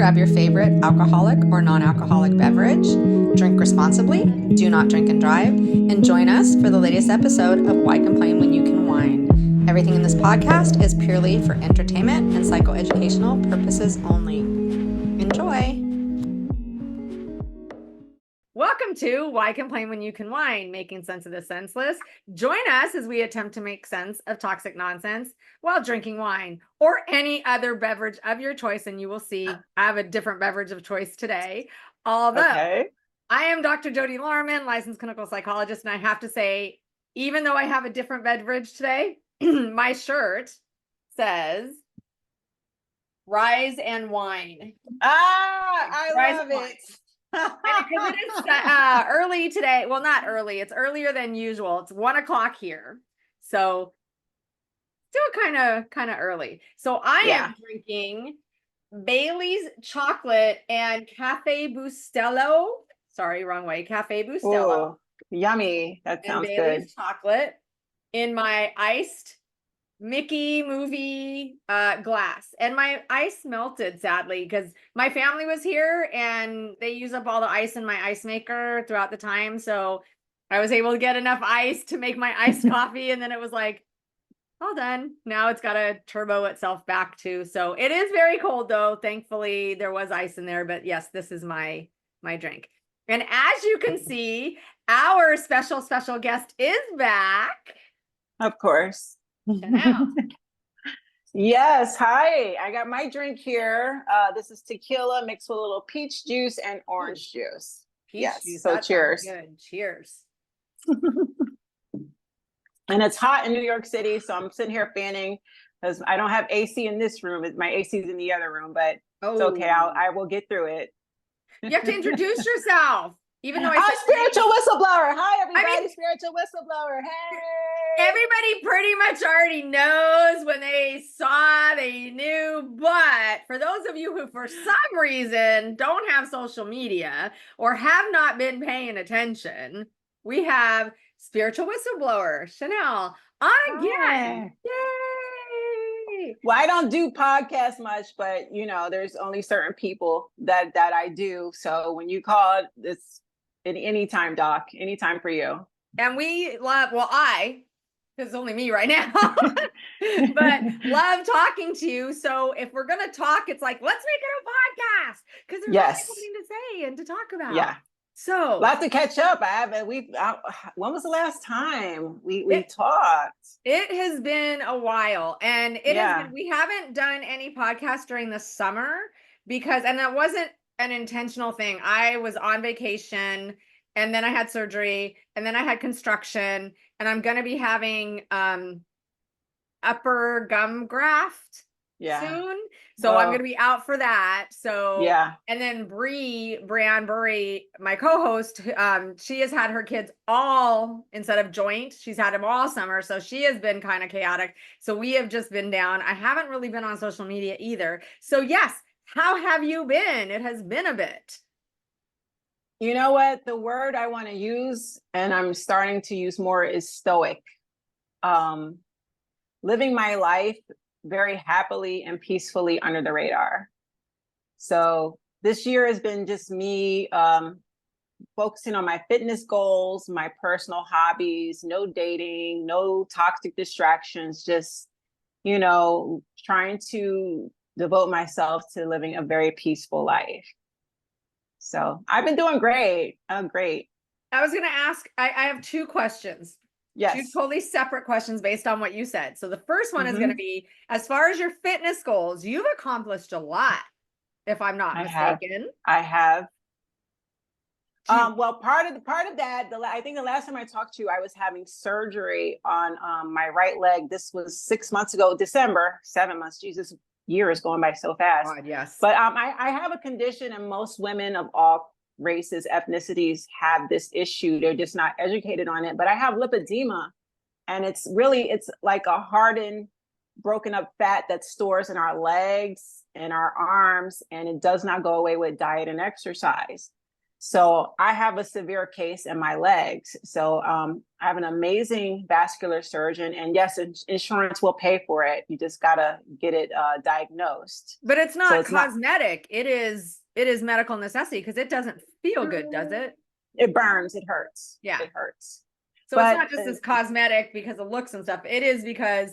grab your favorite alcoholic or non-alcoholic beverage, drink responsibly, do not drink and drive, and join us for the latest episode of Why Complain When You Can Whine. Everything in this podcast is purely for entertainment and psychoeducational purposes only. Enjoy! Welcome to Why Complain When You Can Whine, making sense of the senseless. Join us as we attempt to make sense of toxic nonsense while drinking wine or any other beverage of your choice. And you will see I have a different beverage of choice today. Although I am Dr. Jodi Larman, licensed clinical psychologist. And I have to say, even though I have a different beverage today, my shirt says Rise and Wine. I love it. Because it is early today. Well, not early. It's earlier than usual. It's 1 o'clock here. So still kind of early. So I am drinking Bailey's chocolate and Cafe Bustelo. Sorry, wrong way. Cafe Bustelo. Ooh, yummy. That sounds and Bailey's good. chocolate in my iced Mickey movie glass, and my ice melted sadly because my family was here and they use up all the ice in my ice maker throughout the time, so I was able to get enough ice to make my iced coffee, and then it was like all done. Now it's got to turbo itself back too, so it is very cold though. Thankfully there was ice in there, but yes, this is my drink. And as you can see, our special guest is back. Of course. Yes, hi. I got my drink here. This is tequila mixed with a little peach juice and orange juice. Juice, so cheers. Good. Cheers. And it's hot in New York City, so I'm sitting here fanning because I don't have AC in this room. My AC is in the other room, but it's okay. I will get through it. You have to introduce yourself. Even though I'm spiritual whistleblower. Hi, everybody. Spiritual whistleblower. Hey. Everybody pretty much already knows when they saw, they knew. But for those of you who, for some reason, don't have social media or have not been paying attention, we have spiritual whistleblower Chanel on again. Yay! Well, I don't do podcasts much, but you know, there's only certain people that I do. So when you call, it's anytime, Doc, anytime for you. And we love, because it's only me right now, but love talking to you. So if we're going to talk, it's like, let's make it a podcast because there's something to say and to talk about. Yeah. So a lot to catch up. When was the last time we talked? It has been a while, and we haven't done any podcasts during the summer and that wasn't an intentional thing. I was on vacation and then I had surgery and then I had construction, and I'm going to be having upper gum graft soon. So I'm going to be out for that. So, and then Brianne Burry, my co-host, she has had her kids all instead of joint. She's had them all summer. So she has been kind of chaotic. So we have just been down. I haven't really been on social media either. So yes, how have you been? It has been a bit. You know what? The word I want to use, and I'm starting to use more, is stoic. Living my life very happily and peacefully under the radar. So this year has been just me focusing on my fitness goals, my personal hobbies, no dating, no toxic distractions, just, you know, trying to devote myself to living a very peaceful life. So I've been doing great. Great. I was going to ask, I have two questions. Yes. Two totally separate questions based on what you said. So the first one is going to be, as far as your fitness goals, you've accomplished a lot, if I'm not mistaken. I have. Well, part of that, I think the last time I talked to you, I was having surgery on my right leg. This was 6 months ago, December, 7 months. Jesus, year is going by so fast. God, yes. But I have a condition, and most women of all races, ethnicities have this issue. They're just not educated on it. But I have lipedema, and it's like a hardened, broken up fat that stores in our legs and our arms, and it does not go away with diet and exercise. So I have a severe case in my legs. So I have an amazing vascular surgeon, and yes, insurance will pay for it. You just gotta get it diagnosed. But it's So not it's not. cosmetic. It is medical necessity because it doesn't feel good, does it? It burns. It hurts. Yeah. It hurts. So it's But not just as cosmetic because of looks and stuff. It is because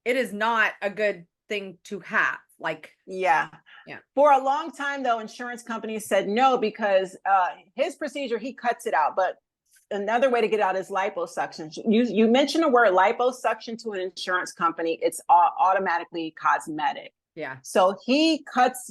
it is not a good thing to have. Like, yeah. yeah. For a long time, though, insurance companies said no because his procedure, he cuts it out. But another way to get out is liposuction. You mentioned the word liposuction to an insurance company, it's automatically cosmetic. Yeah. So he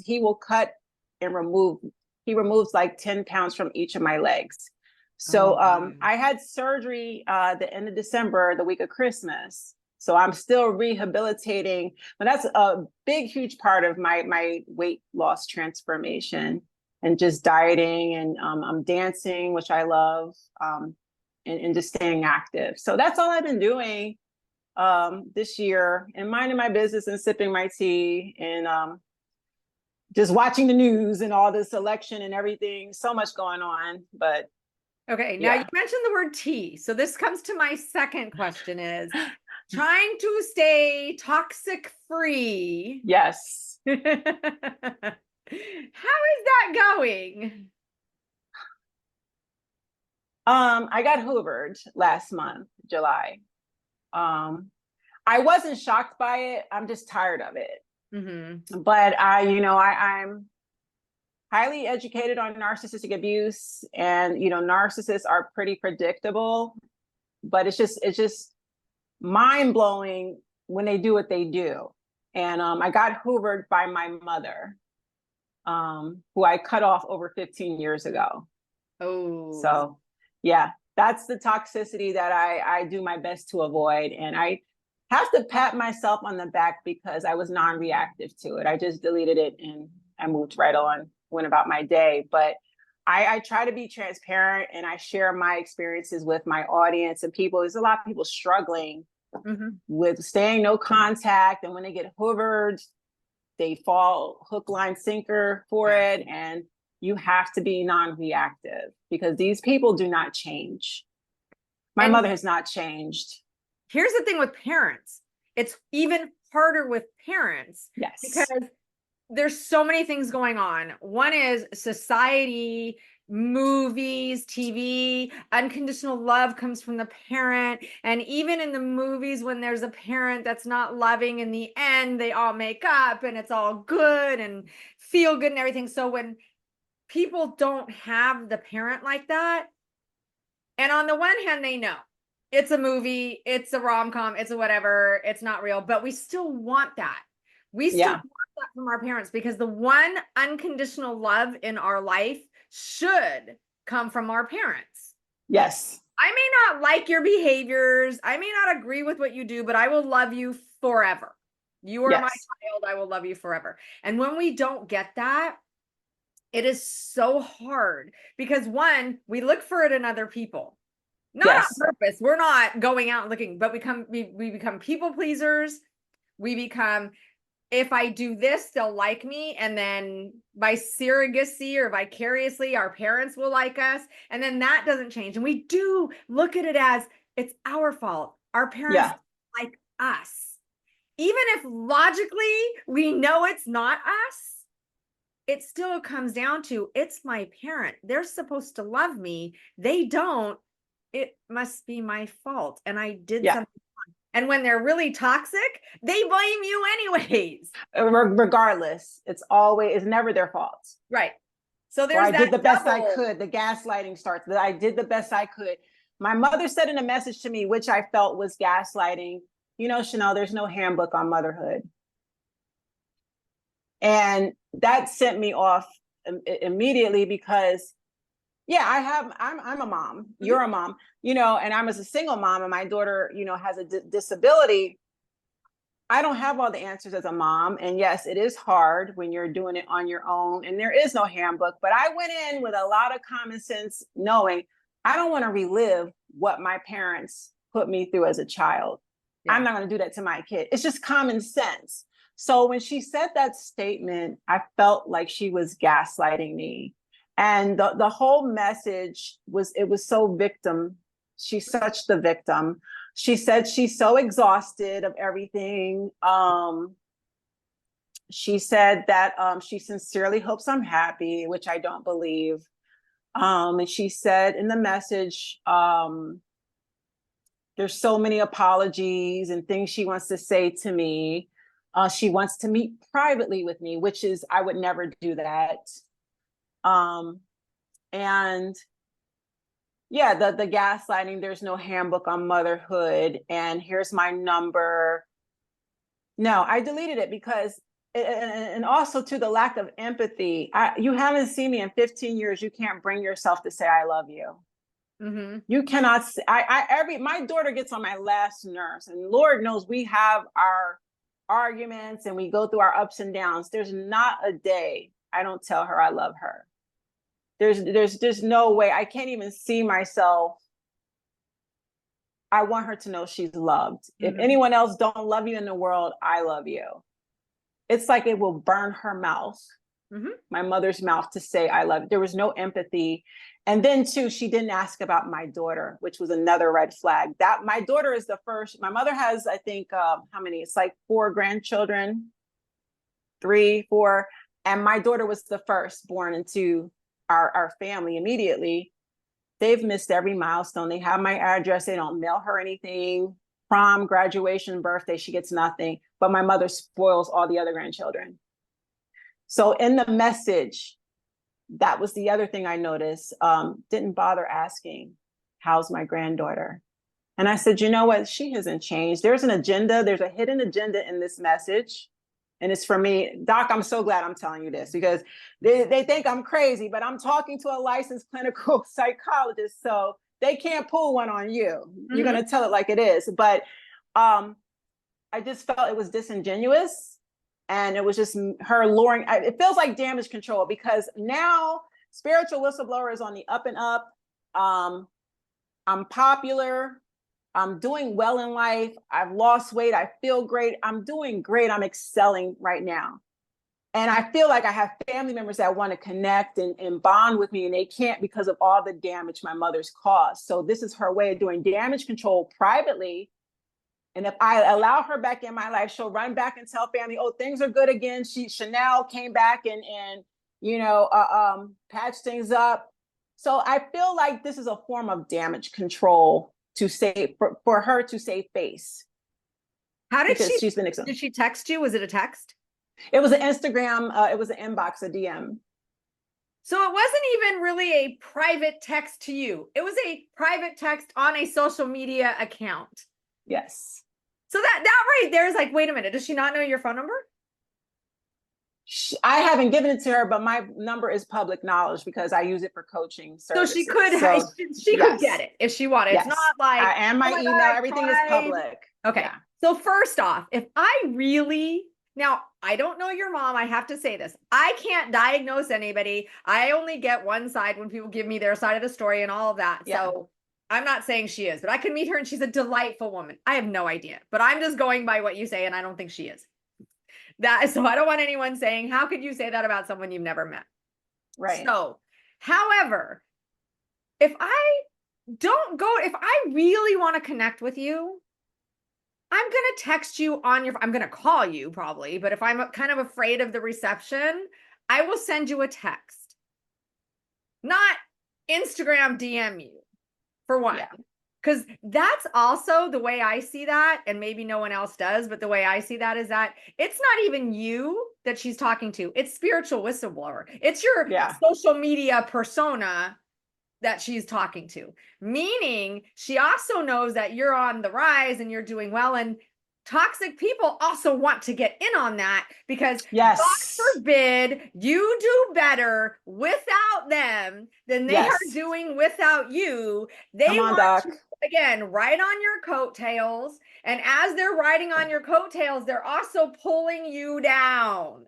will cut and remove. He removes like 10 pounds from each of my legs. So I had surgery the end of December, the week of Christmas. So I'm still rehabilitating, but that's a big, huge part of my weight loss transformation, and just dieting, and I'm dancing, which I love, and just staying active. So that's all I've been doing this year, and minding my business and sipping my tea, and just watching the news and all this election and everything. So much going on, but. Okay, now you mentioned the word tea. So this comes to my second question is trying to stay toxic free. Yes. How is that going? I got hoovered last month, July. I wasn't shocked by it. I'm just tired of it. Mm-hmm. But I'm highly educated on narcissistic abuse, and narcissists are pretty predictable, but it's just mind blowing when they do what they do. And I got hoovered by my mother, who I cut off over 15 years ago. Oh, so yeah, that's the toxicity that I do my best to avoid, and I have to pat myself on the back because I was non-reactive to it. I just deleted it and I moved right on, went about my day. But I try to be transparent, and I share my experiences with my audience and people. There's a lot of people struggling with staying no contact, and when they get hoovered, they fall hook, line, sinker for it. And you have to be non-reactive because these people do not change. My mother has not changed. Here's the thing with parents. It's even harder with parents. Yes. Because there's so many things going on. One is society, movies, TV, unconditional love comes from the parent. And even in the movies, when there's a parent that's not loving, in the end, they all make up and it's all good and feel good and everything. So when people don't have the parent like that, and on the one hand, they know it's a movie, it's a rom-com, it's a whatever, it's not real, but we still want that. We still want that from our parents, because the one unconditional love in our life should come from our parents. Yes. I may not like your behaviors. I may not agree with what you do, but I will love you forever. You are my child. I will love you forever. And when we don't get that, it is so hard, because one, we look for it in other people. Not on purpose. We're not going out and looking, but we become people pleasers. We become, if I do this, they'll like me. And then by surrogacy or vicariously, our parents will like us. And then that doesn't change. And we do look at it as it's our fault. Our parents like us. Even if logically we know it's not us, it still comes down to, it's my parent. They're supposed to love me. They don't. It must be my fault. And I did something wrong. And when they're really toxic, they blame you anyways. Regardless, it's never their fault. Right. So there's I did the best I could. The gaslighting starts. I did the best I could. My mother said in a message to me, which I felt was gaslighting, Chanel, there's no handbook on motherhood. And that sent me off immediately because I'm a mom. You're a mom, and I'm as a single mom, and my daughter, has a disability. I don't have all the answers as a mom. And yes, it is hard when you're doing it on your own and there is no handbook, but I went in with a lot of common sense, knowing I don't want to relive what my parents put me through as a child. I'm not going to do that to my kid. It's just common sense. So when she said that statement, I felt like she was gaslighting me. And the whole message was, it was so victim. She's such the victim. She said she's so exhausted of everything. She said that she sincerely hopes I'm happy, which I don't believe. And she said in the message, there's so many apologies and things she wants to say to me. She wants to meet privately with me, which is, I would never do that. And yeah, the gaslighting, there's no handbook on motherhood, and here's my number. No, I deleted it because, and also to the lack of empathy. You haven't seen me in 15 years. You can't bring yourself to say, I love you. Mm-hmm. You cannot, my daughter gets on my last nerves, and Lord knows we have our arguments and we go through our ups and downs. There's not a day I don't tell her I love her. There's no way. I can't even see myself. I want her to know she's loved. Mm-hmm. If anyone else don't love you in the world, I love you. It's like it will burn her mouth, mm-hmm. my mother's mouth, to say I love you. There was no empathy. And then too, she didn't ask about my daughter, which was another red flag. That my daughter is the first. My mother has, I think, how many? It's like 4 grandchildren, 3, 4. And my daughter was the first born into our family immediately. They've missed every milestone. They have my address. They don't mail her anything. Prom, graduation, birthday, she gets nothing. But my mother spoils all the other grandchildren. So in the message, that was the other thing I noticed. Didn't bother asking, how's my granddaughter? And I said, you know what? She hasn't changed. There's an agenda. There's a hidden agenda in this message. And it's for me. Doc, I'm so glad I'm telling you this, because they think I'm crazy, but I'm talking to a licensed clinical psychologist, so they can't pull one on you. Mm-hmm. You're going to tell it like it is. But I just felt it was disingenuous, and it was just her luring. It feels like damage control, because now spiritual whistleblower is on the up and up. I'm popular. I'm doing well in life. I've lost weight. I feel great. I'm doing great. I'm excelling right now. And I feel like I have family members that want to connect and bond with me, and they can't because of all the damage my mother's caused. So this is her way of doing damage control privately. And if I allow her back in my life, she'll run back and tell family, oh, things are good again. Chanel came back and patched things up. So I feel like this is a form of damage control to say, for her to save face. How did she's been did she text you? Was it a text? It was an Instagram, it was an inbox, a DM. So it wasn't even really a private text to you. It was a private text on a social media account. Yes. So that right there is like, wait a minute, does she not know your phone number? I haven't given it to her, but my number is public knowledge because I use it for coaching services. So she could could get it if she wanted. Yes. It's not like, and my email, everything is public. Okay. Yeah. So first off, if I really, now I don't know your mom, I have to say this. I can't diagnose anybody. I only get one side when people give me their side of the story and all of that. Yeah. So I'm not saying she is, but I could meet her and she's a delightful woman. I have no idea, but I'm just going by what you say, and I don't think she is. So I don't want anyone saying, how could you say that about someone you've never met? Right. So, however, if I really want to connect with you, I'm going to text you I'm going to call you probably, but if I'm kind of afraid of the reception, I will send you a text, not Instagram DM you, for one. Yeah. Because that's also the way I see that, and maybe no one else does, but the way I see that is that it's not even you that she's talking to. It's spiritual whistleblower. It's your social media persona that she's talking to. Meaning she also knows that you're on the rise and you're doing well, and toxic people also want to get in on that, because God forbid you do better without them than they are doing without you. They want to, again, ride on your coattails. And as they're riding on your coattails, they're also pulling you down.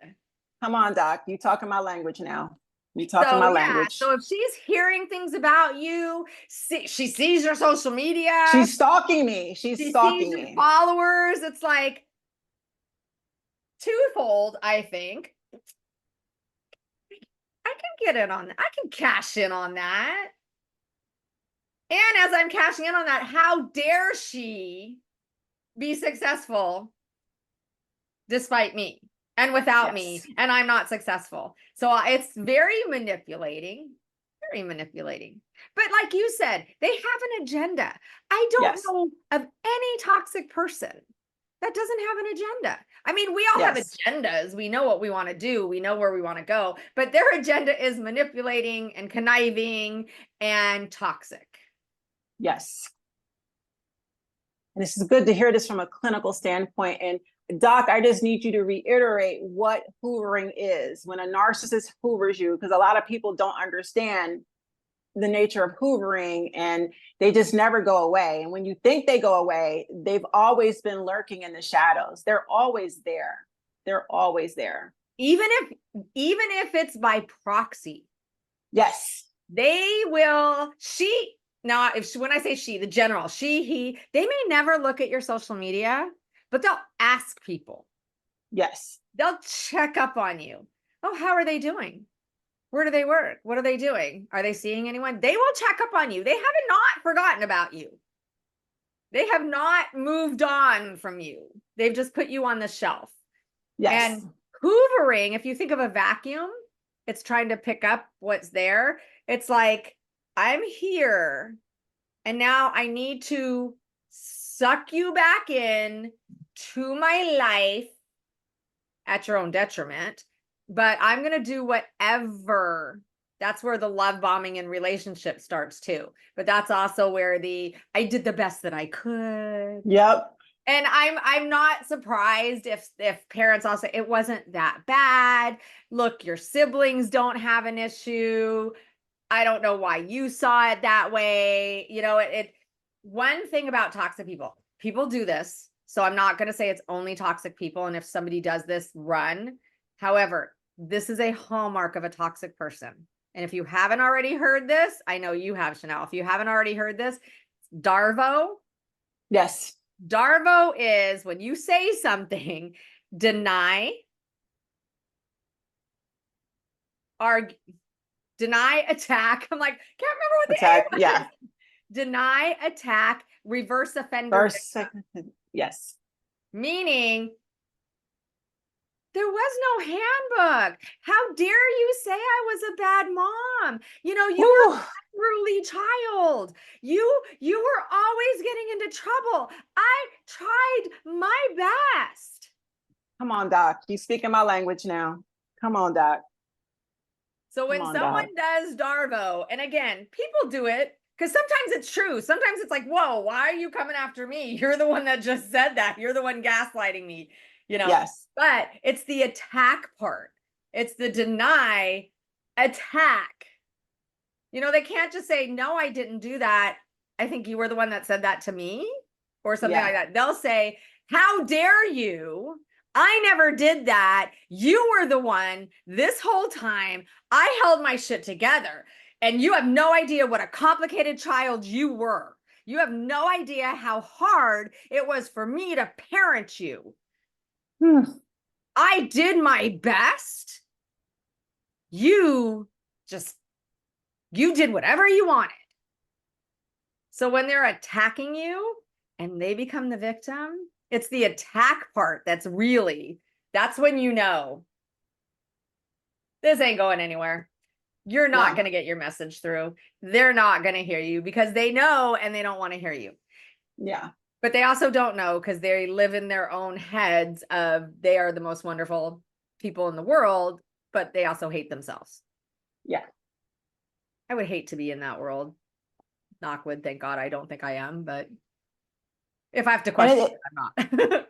Come on, Doc. You talking my language now. You talking my language. So if she's hearing things about you, she sees your social media. She's stalking me. She's stalking me. Your followers. It's like twofold, I think. I can can get in on that. I can cash in on that. And as I'm cashing in on that, how dare she be successful despite me and without me, and I'm not successful. So it's very manipulating, very manipulating. But like you said, they have an agenda. I don't know of any toxic person that doesn't have an agenda. I mean, we all have agendas. We know what we want to do. We know where we want to go, but their agenda is manipulating and conniving and toxic. Yes. And this is good to hear this from a clinical standpoint. And Doc, I just need you to reiterate what hoovering is. When a narcissist hoovers you, because a lot of people don't understand the nature of hoovering and they just never go away. And when you think they go away, they've always been lurking in the shadows. They're always there. They're always there. Even if it's by proxy. Yes. They will, now, when I say she, the general, he, they may never look at your social media, but they'll ask people. Yes. They'll check up on you. Oh, how are they doing? Where do they work? What are they doing? Are they seeing anyone? They will check up on you. They have not forgotten about you. They have not moved on from you. They've just put you on the shelf. Yes. And hoovering, if you think of a vacuum, it's trying to pick up what's there. It's like, I'm here and now I need to suck you back in to my life at your own detriment, but I'm going to do whatever. That's where the love bombing in relationship starts too. But that's also where I did the best that I could. Yep. And I'm not surprised if parents also, it wasn't that bad. Look, your siblings don't have an issue. I don't know why you saw it that way. You know, one thing about toxic people do this. So I'm not going to say it's only toxic people. And if somebody does this, run. However, this is a hallmark of a toxic person. And if you haven't already heard this, I know you have, Chanel. If you haven't already heard this, DARVO. Yes. DARVO is when you say something, deny, argue, deny, attack. I'm like, can't remember what the attack. A was. Yeah. Deny, attack, reverse offender. Yes. Meaning there was no handbook. How dare you say I was a bad mom? You know, you were a unruly child. You were always getting into trouble. I tried my best. Come on, Doc. You speaking my language now. Come on, Doc. So when someone does DARVO, and again, people do it because sometimes it's true. Sometimes it's like, whoa, why are you coming after me? You're the one that just said that. You're the one gaslighting me, you know? Yes. But it's the attack part. It's the deny, attack. You know, they can't just say, no, I didn't do that. I think you were the one that said that to me or something like that. They'll say, how dare you? I never did that. You were the one this whole time. I held my shit together. And you have no idea what a complicated child you were. You have no idea how hard it was for me to parent you. I did my best. You did whatever you wanted. So when they're attacking you and they become the victim, it's the attack part that's when you know this ain't going anywhere. You're not going to get your message through. They're not going to hear you because they know and they don't want to hear you. Yeah. But they also don't know because they live in their own heads of they are the most wonderful people in the world, but they also hate themselves. Yeah. I would hate to be in that world. Knock wood, thank God I don't think I am, but if I have to question it, I'm not.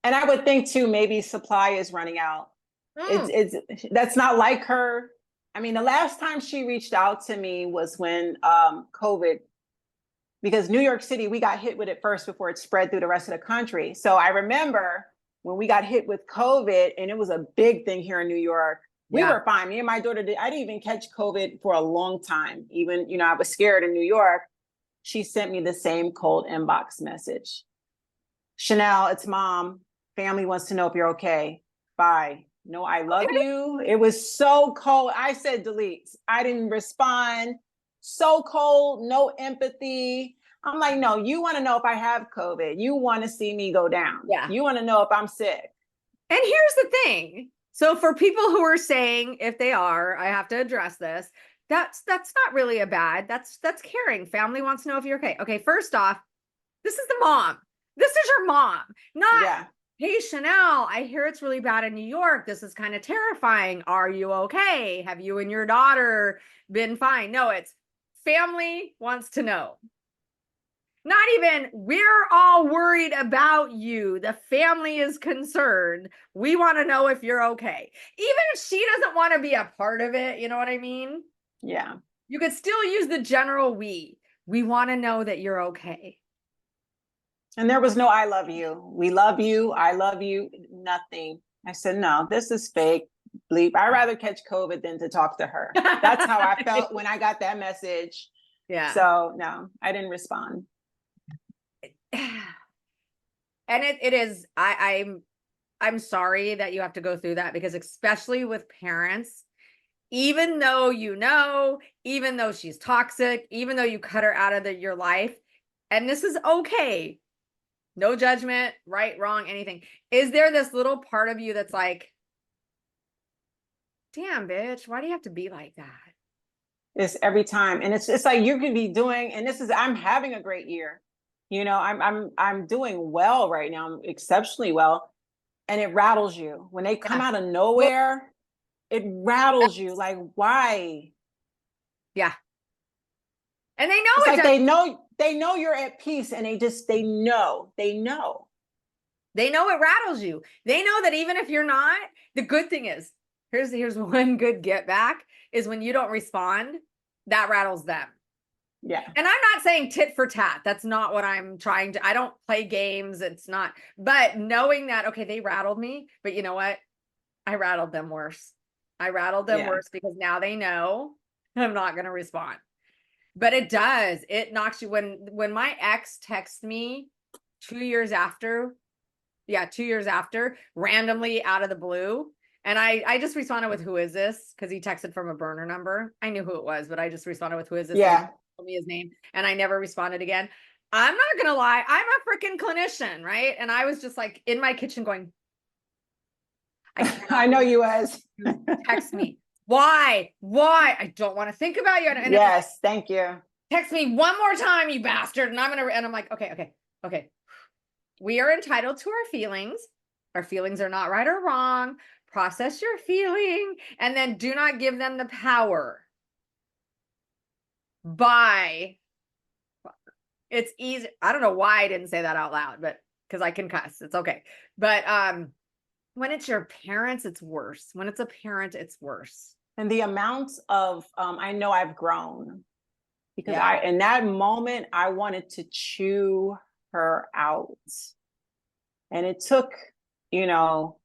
And I would think too, maybe supply is running out. It's that's not like her. I mean, the last time she reached out to me was when COVID, because New York City, we got hit with it first before it spread through the rest of the country. So I remember when we got hit with COVID and it was a big thing here in New York, we were fine. Me and my daughter I didn't even catch COVID for a long time. Even, you know, I was scared in New York. She sent me the same cold inbox message. Chanel, it's mom. Family wants to know if you're okay. Bye. no I love you. It was so cold. I said delete. I didn't respond. So cold, no empathy. I'm like, no, you want to know if I have COVID. You want to see me go down. Yeah. You want to know if I'm sick. And here's the thing. So for people who are saying, if they are, I have to address this. That's not really a bad. That's caring. Family wants to know if you're okay. Okay, first off, this is the mom. This is your mom, not, Yeah. hey, Chanel, I hear it's really bad in New York. This is kind of terrifying. Are you okay? Have you and your daughter been fine? No, it's family wants to know. Not even, we're all worried about you. The family is concerned. We want to know if you're okay. Even if she doesn't want to be a part of it, you know what I mean? Yeah. You could still use the general we. We want to know that you're okay. And there was no I love you. We love you. I love you. Nothing. I said, no, this is fake. Bleep. I'd rather catch COVID than to talk to her. That's how I felt when I got that message. Yeah. So no, I didn't respond. And it is, I'm sorry that you have to go through that, because especially with parents, even though even though she's toxic, even though you cut her out of your life, and this is okay, no judgment, right, wrong, anything. Is there this little part of you that's like, damn, bitch, why do you have to be like that? It's every time. And it's like you could be doing, and I'm having a great year. You know, I'm doing well right now. I'm exceptionally well. And it rattles you. When they come out of nowhere, it rattles you. Like, why? Yeah. And they know it's like they know you're at peace, and they know it rattles you. They know that even if you're not, the good thing is, here's one good get back, is when you don't respond, that rattles them. Yeah. And I'm not saying tit for tat. That's not what I'm trying to, I don't play games. It's not, but knowing that, okay, they rattled me, but you know what? I rattled them worse. I rattled them worse because now they know I'm not going to respond. But it does. It knocks you. When my ex texts me 2 years after, 2 years after, randomly out of the blue, and I just responded with, who is this? Because he texted from a burner number. I knew who it was, but I just responded with, who is this? Yeah. Told me his name, and I never responded again. I'm not gonna lie, I'm a freaking clinician, right? And I was just like in my kitchen going, I know you as text me. Why? I don't want to think about you. And yes, thank you. Text me one more time, you bastard. And I'm like, okay. We are entitled to our feelings. Our feelings are not right or wrong. Process your feeling, and then do not give them the power. It's easy. I don't know why I didn't say that out loud, but because I can cuss, it's okay. But when it's your parents, it's worse. When it's a parent, it's worse. And the amount of I know I've grown, because in that moment I wanted to chew her out. And it took, Chanel,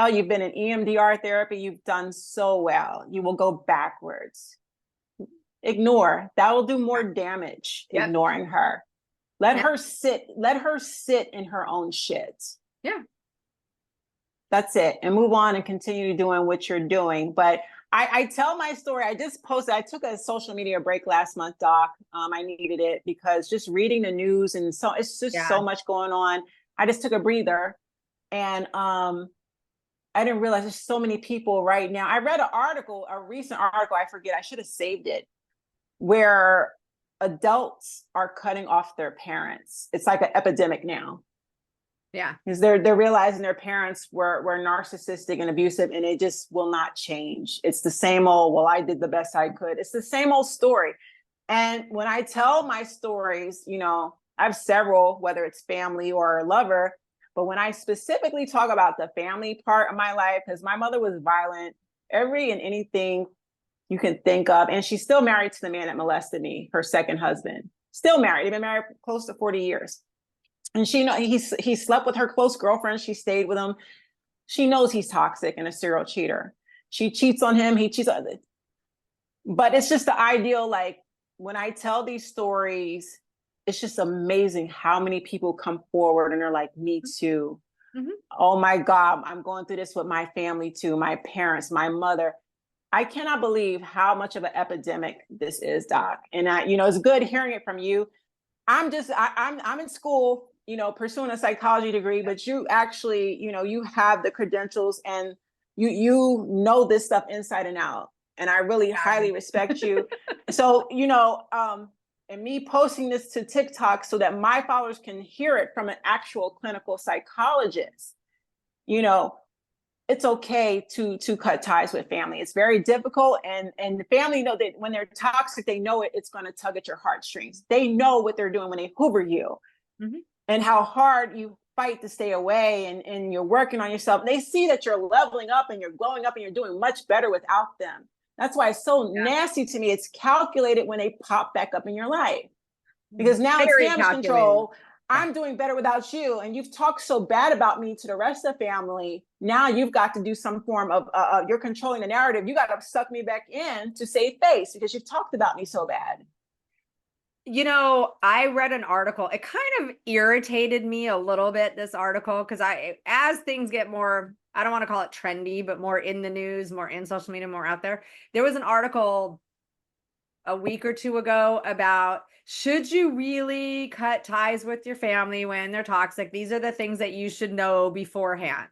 you've been in EMDR therapy, you've done so well. You will go backwards. Ignore. That will do more damage. Ignoring her. Let her sit in her own shit. Yeah. That's it. And move on and continue doing what you're doing. But I tell my story. I just posted, I took a social media break last month, Doc. I needed it because just reading the news, and so it's just so much going on. I just took a breather, and I didn't realize there's so many people right now. I read a recent article, I forget, I should have saved it, where adults are cutting off their parents. It's like an epidemic now. Yeah. Because they're realizing their parents were narcissistic and abusive, and it just will not change. It's the same old, well, I did the best I could. It's the same old story. And when I tell my stories, I have several, whether it's family or a lover, but when I specifically talk about the family part of my life, because my mother was violent, every and anything you can think of. And she's still married to the man that molested me, her second husband. Still married. They've been married close to 40 years. And he slept with her close girlfriend. She stayed with him. She knows he's toxic and a serial cheater. She cheats on him. He cheats on it. But it's just the ideal, like, when I tell these stories, it's just amazing how many people come forward and they're like, me too. Mhm. Oh my God, I'm going through this with my family too, my parents, my mother. I cannot believe how much of an epidemic this is, Doc. And it's good hearing it from you. I'm in school, pursuing a psychology degree, but you actually, you have the credentials and you know this stuff inside and out. And I really highly respect you. So, and me posting this to TikTok so that my followers can hear it from an actual clinical psychologist, it's okay to cut ties with family. It's very difficult, and the family know that when they're toxic, they know it's going to tug at your heartstrings. They know what they're doing when they hoover you, and how hard you fight to stay away, and you're working on yourself. They see that you're leveling up and you're glowing up and you're doing much better without them. That's why it's so nasty to me. It's calculated when they pop back up in your life, because now it's damage control. I'm doing better without you, and you've talked so bad about me to the rest of the family. Now you've got to do some form of you're controlling the narrative. You got to suck me back in to save face because you've talked about me so bad. I read an article. It kind of irritated me a little bit, this article, because as things get more, I don't want to call it trendy, but more in the news, more in social media, more out there. There was an article a week or two ago about, should you really cut ties with your family when they're toxic? These are the things that you should know beforehand.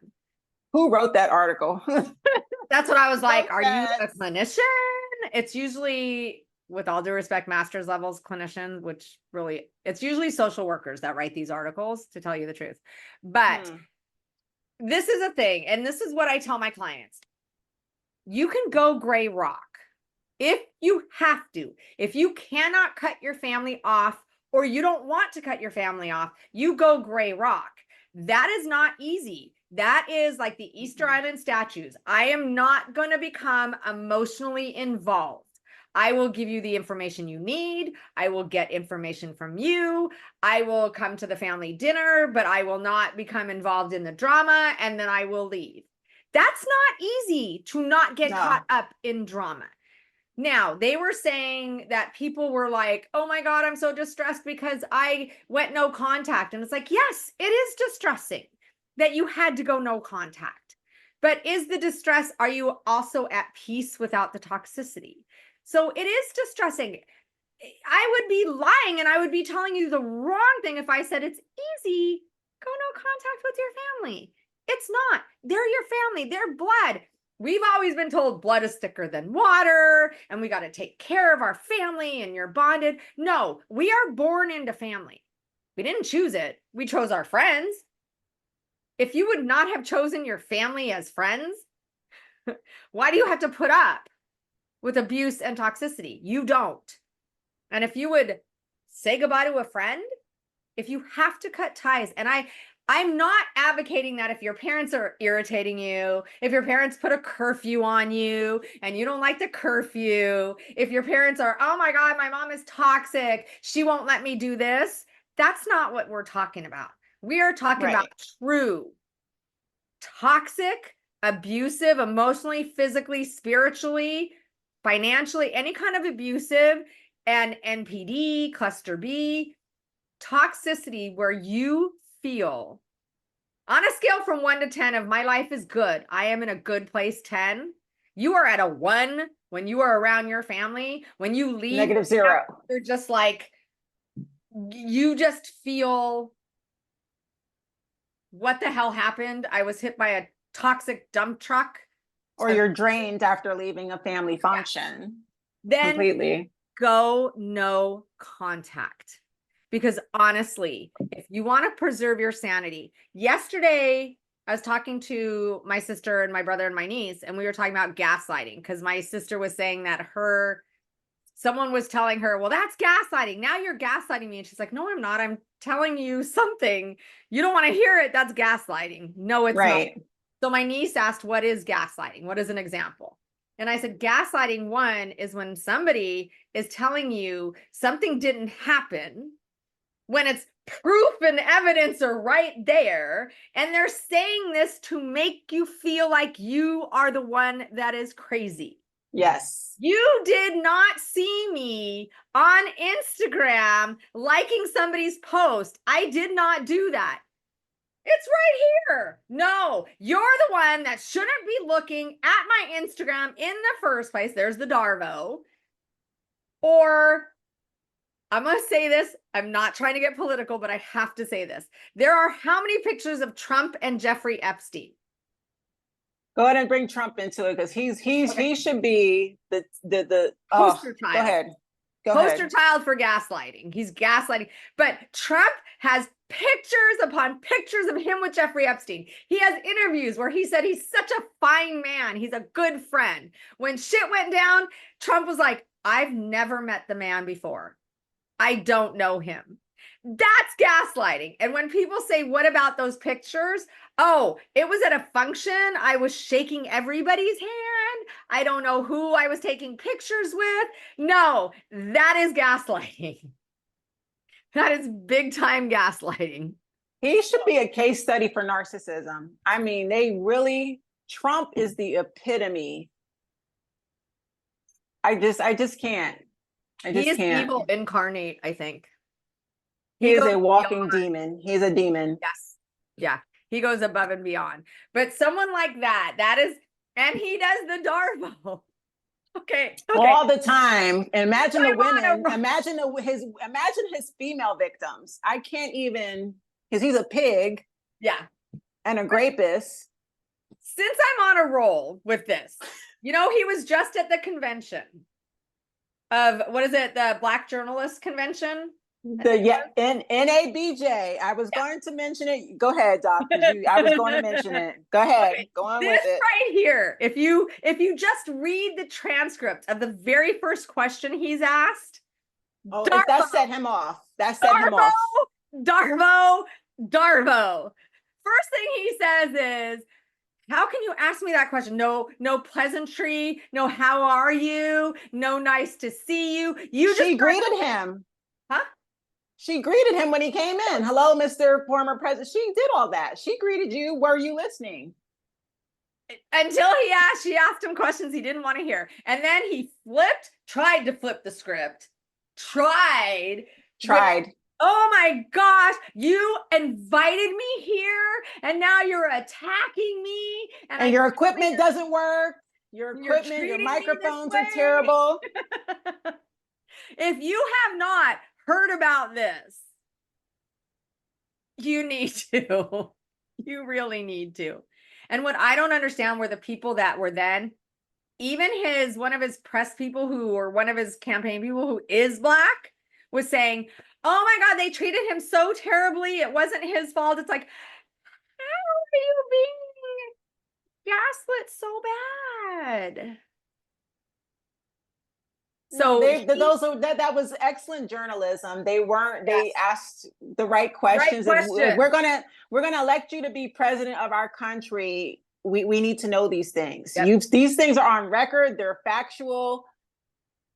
Who wrote that article? That's what I was like. Are you a clinician? It's usually, with all due respect, master's levels clinician, which really, it's usually social workers that write these articles, to tell you the truth. But this is a thing, and this is what I tell my clients. You can go gray rock if you have to. If you cannot cut your family off, or you don't want to cut your family off, you go gray rock. That is not easy. That is like the Easter Island statues. I am not going to become emotionally involved. I will give you the information you need. I will get information from you. I will come to the family dinner, but I will not become involved in the drama, and then I will leave. That's not easy to not get caught up in drama. Now, they were saying that people were like, oh my God, I'm so distressed because I went no contact. And it's like, yes, it is distressing that you had to go no contact. But is the distress, are you also at peace without the toxicity? So it is distressing. I would be lying and I would be telling you the wrong thing if I said it's easy. Go no contact with your family. It's not. They're your family. They're blood. We've always been told blood is thicker than water, and we got to take care of our family, and you're bonded. No, we are born into family. We didn't choose it. We chose our friends. If you would not have chosen your family as friends, why do you have to put up with abuse and toxicity? You don't. And if you would say goodbye to a friend, if you have to cut ties, and I'm not advocating that if your parents are irritating you, if your parents put a curfew on you and you don't like the curfew, if your parents are, oh my God, my mom is toxic, she won't let me do this. That's not what we're talking about. We are talking about true toxic, abusive, emotionally, physically, spiritually, financially, any kind of abusive, and NPD, cluster B, toxicity where you feel, on a scale from 1 to 10 of my life is good, I am in a good place, 10, you are at a 1 when you are around your family. When you leave, -0. You're just like, you just feel, what the hell happened? I was hit by a toxic dump truck. Or you're drained after leaving a family function. Then completely. Go no contact. Because honestly, if you want to preserve your sanity, yesterday I was talking to my sister and my brother and my niece, and we were talking about gaslighting, because my sister was saying that someone was telling her, well, that's gaslighting. Now you're gaslighting me. And she's like, no, I'm not. I'm telling you something. You don't want to hear it. That's gaslighting. No, it's not. So my niece asked, what is gaslighting? What is an example? And I said, gaslighting, one, is when somebody is telling you something didn't happen, when it's proof and evidence are right there, and they're saying this to make you feel like you are the one that is crazy. Yes. You did not see me on Instagram liking somebody's post. I did not do that. It's right here. No, you're the one that shouldn't be looking at my Instagram in the first place. There's the DARVO. Or I'm going to say this. I'm not trying to get political, but I have to say this. There are how many pictures of Trump and Jeffrey Epstein? Go ahead and bring Trump into it, because he should be the Poster child. Go ahead. Poster child for gaslighting. He's gaslighting. But Trump has pictures upon pictures of him with Jeffrey Epstein. He has interviews where he said he's such a fine man. He's a good friend. When shit went down, Trump was like, I've never met the man before. I don't know him. That's gaslighting. And when people say, what about those pictures? Oh, it was at a function. I was shaking everybody's hand. I don't know who I was taking pictures with. No, that is gaslighting. That is big time gaslighting. He should be a case study for narcissism. I mean, Trump is the epitome. I just can't. He is evil incarnate, I think. He is a walking demon. He's a demon. Yes. Yeah. He goes above and beyond. But someone like that is, and he does the DARVO. Okay. All the time. Imagine the women. Imagine his female victims. I can't even, because he's a pig. Yeah. And a rapist. Since I'm on a roll with this, he was just at the convention of, what is it? The Black Journalist Convention? NABJ. I was going to mention it. Go ahead, Doc. I was going to mention it. Go ahead. Okay. Go on with it. This right here. If you just read the transcript of the very first question he's asked. Oh, that set him off. DARVO. First thing he says is, how can you ask me that question? No pleasantry. No, how are you? No, nice to see you. She greeted him. Huh? She greeted him when he came in. Hello, Mr. Former President. She did all that. She greeted you. Were you listening? Until she asked him questions he didn't want to hear. And then he tried to flip the script. Tried. Oh my gosh, you invited me here and now you're attacking me. And your equipment doesn't work. Your microphones are terrible. If you have not heard about this, you need to. You really need to. And what I don't understand were the people that were then, even one of his press people or one of his campaign people who is Black was saying, oh my God, they treated him so terribly. It wasn't his fault. It's like, how are you being gaslit so bad? So that was excellent journalism. They asked the right questions. We're gonna elect you to be president of our country. We need to know these things. Yep. These things are on record. They're factual.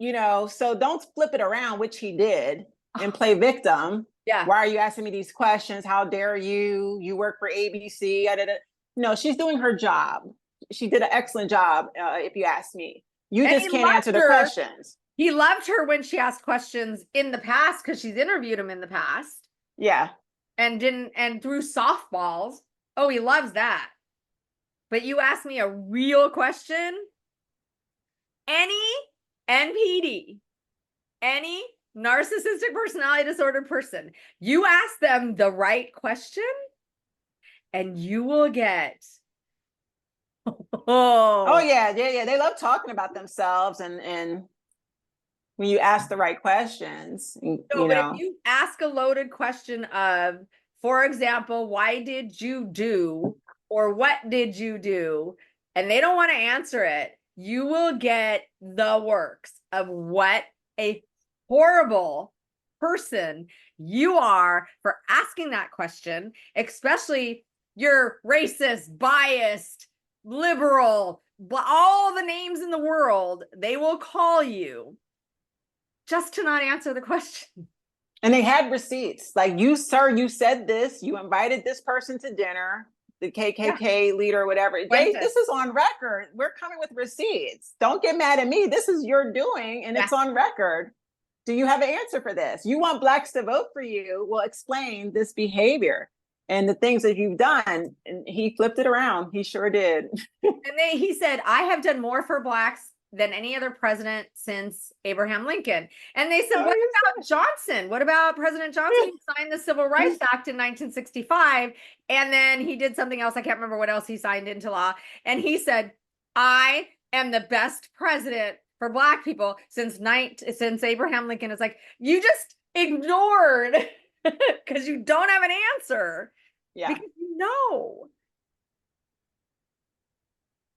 So don't flip it around, which he did, and play victim. Yeah. Why are you asking me these questions? How dare you? You work for ABC. No, she's doing her job. She did an excellent job, if you ask me. You just can't answer the questions. He loved her when she asked questions in the past because she's interviewed him in the past. Yeah. And threw softballs. Oh, he loves that. But you asked me a real question. Any NPD, any narcissistic personality disorder person, you ask them the right question and you will get yeah. They love talking about themselves and when you ask the right questions, but if you ask a loaded question of, for example, why did you do, or what did you do, and they don't want to answer it, you will get the works of what a horrible person you are for asking that question, especially you're racist, biased, liberal, all the names in the world, they will call you just to not answer the question. And they had receipts. Like, you, sir, you said this, you invited this person to dinner, the KKK leader or whatever. This is on record. We're coming with receipts. Don't get mad at me. This is your doing and it's on record. Do you have an answer for this? You want Blacks to vote for you? Well, explain this behavior. and the things that you've done. And he flipped it around. He sure did. And he said, I have done more for blacks than any other president since Abraham Lincoln. And they said, what about Johnson? What about President Johnson? He signed the Civil Rights Act in 1965. And then he did something else. I can't remember what else he signed into law. And he said, I am the best president for black people since Abraham Lincoln. It's like, you just ignored because you don't have an answer. Yeah. Because you know.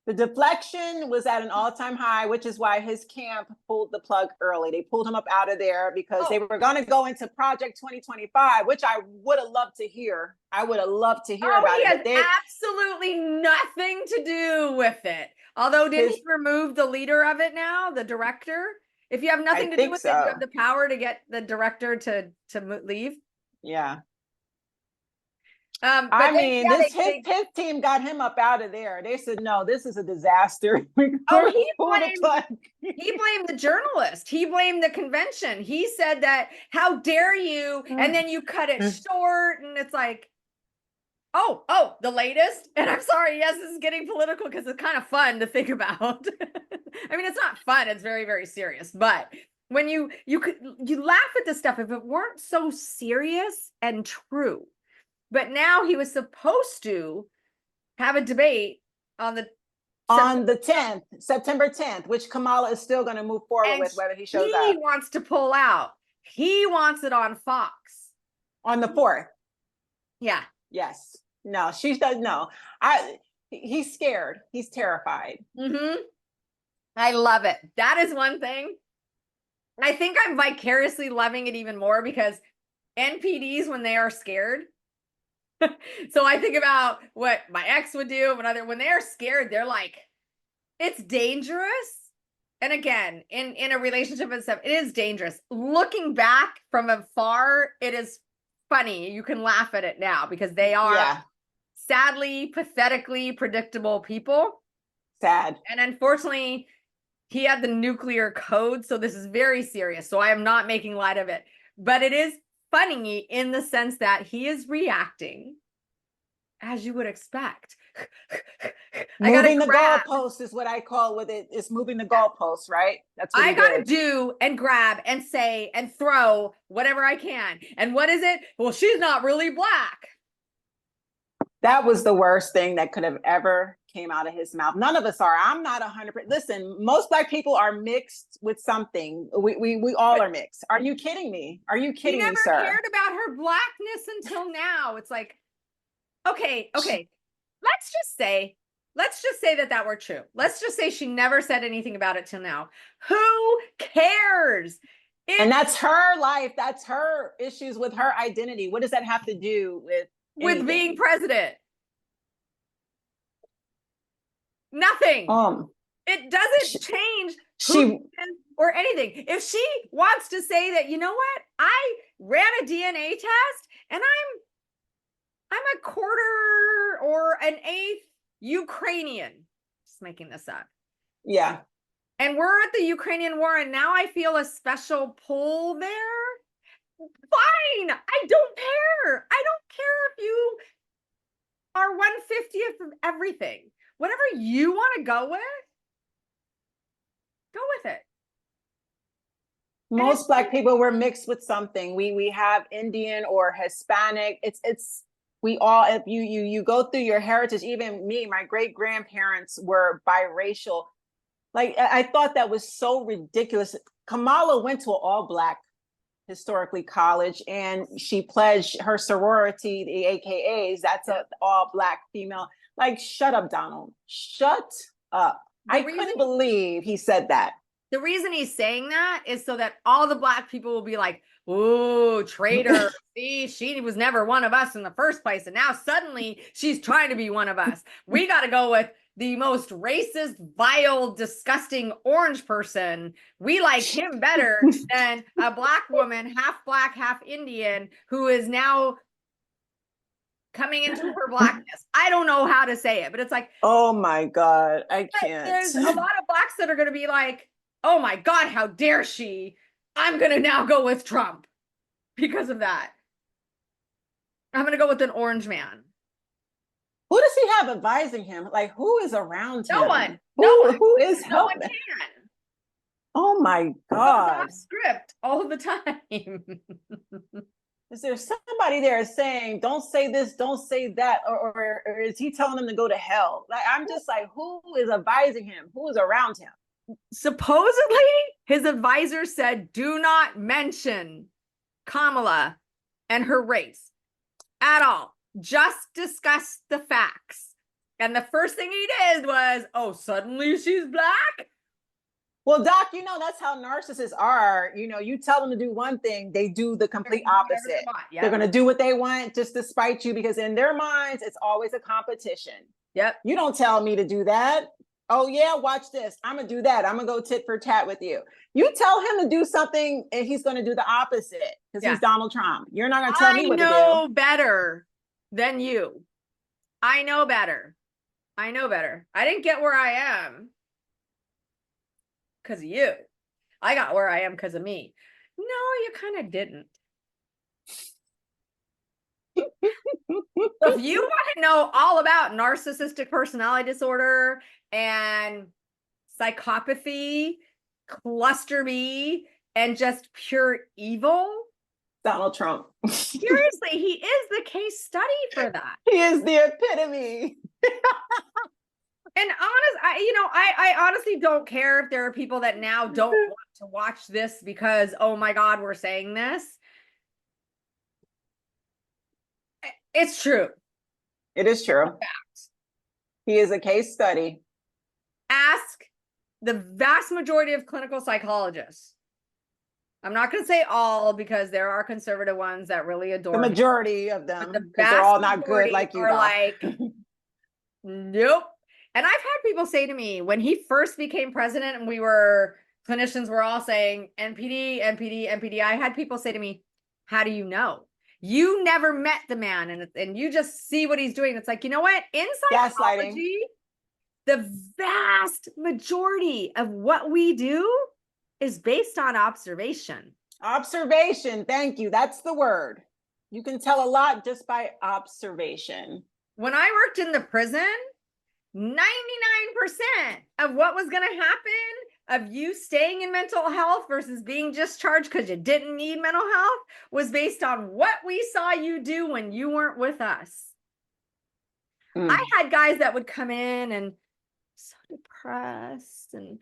The deflection was at an all-time high, which is why his camp pulled the plug early. They pulled him up out of there because they were going to go into Project 2025, which I would have loved to hear. I would have loved to hear about it. He has absolutely nothing to do with it. Although, didn't he remove the leader of it now, the director? If you have nothing to do with it, you have the power to get the director to leave. Yeah. His team got him up out of there. They said, no, this is a disaster. He blamed the journalist. He blamed the convention. He said that, how dare you? And then you cut it short. And it's like, oh, the latest. And I'm sorry, yes, this is getting political because it's kind of fun to think about. I mean, it's not fun. It's very, very serious. But when you laugh at this stuff, if it weren't so serious and true. But now he was supposed to have a debate on the 10th, September 10th, which Kamala is still going to move forward with whether he shows up. He wants to pull out. He wants it on Fox. On the 4th. Yeah. Yes. No, she does. No. He's scared. He's terrified. Mm-hmm. I love it. That is one thing. I think I'm vicariously loving it even more because NPDs, when they are scared, so I think about what my ex would do when they're scared, they're like, it's dangerous. And again, in a relationship and stuff, it is dangerous. Looking back from afar, it is funny. You can laugh at it now because they are sadly, pathetically predictable people. Sad. And unfortunately, he had the nuclear code. So this is very serious. So I am not making light of it, but it is funny in the sense that he is reacting as you would expect. Moving the goalpost is what I call with it. It's moving the goalpost, right? That's what I gotta do and grab and say and throw whatever I can. And what is it? Well, she's not really black. That was the worst thing that could have ever came out of his mouth. None of us are. I'm not 100%. Listen, most black people are mixed with something. We all are mixed. Are you kidding me? Are you kidding me, sir? He never cared about her blackness until now. It's like, okay. Let's just say that were true. Let's just say she never said anything about it till now. Who cares? And that's her life. That's her issues with her identity. What does that have to do with being president? Nothing. It doesn't change who or anything. If she wants to say that, you know what? I ran a DNA test and I'm a quarter or an eighth Ukrainian. Just making this up. Yeah. And we're at the Ukrainian war and now I feel a special pull there. Fine. I don't care. I don't care if you are 1/50th of everything. Whatever you want to go with it. Most black people were mixed with something. We have Indian or Hispanic. We all, if you go through your heritage, even me, my great grandparents were biracial. Like, I thought that was so ridiculous. Kamala went to an all black historically college and she pledged her sorority, the AKAs, that's an all black female. Like, shut up, Donald. Shut up. I couldn't believe he said that. The reason he's saying that is so that all the black people will be like, ooh, traitor. See, she was never one of us in the first place. And now suddenly she's trying to be one of us. We got to go with the most racist, vile, disgusting orange person. We like him better than a black woman, half black, half Indian, who is now coming into her blackness. I don't know how to say it, but it's like, oh my God, I can't. There's a lot of blacks that are going to be like, oh my God, how dare she? I'm going to now go with Trump because of that. I'm going to go with an orange man. Who does he have advising him? Like, who is around him? No one. No one. Who is No one helping? can. Oh my Goes God. off script all the time. Is there somebody there saying, don't say this, don't say that? Or is he telling them to go to hell? Like, I'm just like, who is advising him? Who is around him? Supposedly, his advisor said, do not mention Kamala and her race at all. Just discuss the facts. And the first thing he did was, oh, suddenly she's black? Well, Doc, you know, that's how narcissists are. You know, you tell them to do one thing, they do the complete opposite. Yep. They're going to do what they want just to spite you, because in their minds, it's always a competition. Yep. You don't tell me to do that. Oh, yeah, watch this. I'm going to do that. I'm going to go tit for tat with you. You tell him to do something and he's going to do the opposite because he's Donald Trump. You're not going to tell me what to do. I know better than you. I know better. I know better. I didn't get where I am because of you. I got where I am because of me. No, you kind of didn't. So if you want to know all about narcissistic personality disorder and psychopathy, cluster B, and just pure evil, Donald Trump. Seriously, he is the case study for that. He is the epitome. And I honestly don't care if there are people that now don't want to watch this because, oh my God, we're saying this. It's true. It is true. Fact. He is a case study. Ask the vast majority of clinical psychologists. I'm not going to say all because there are conservative ones that really adore the majority of them, the because they're all not good like you. Are like, nope. And I've had people say to me when he first became president and clinicians were all saying NPD, NPD, NPD. I had people say to me, how do you know? You never met the man and you just see what he's doing. It's like, you know what? In psychology, the vast majority of what we do is based on observation. Observation. Thank you. That's the word. You can tell a lot just by observation. When I worked in the prison, 99% of what was going to happen of you staying in mental health versus being discharged because you didn't need mental health was based on what we saw you do when you weren't with us. I had guys that would come in and so depressed and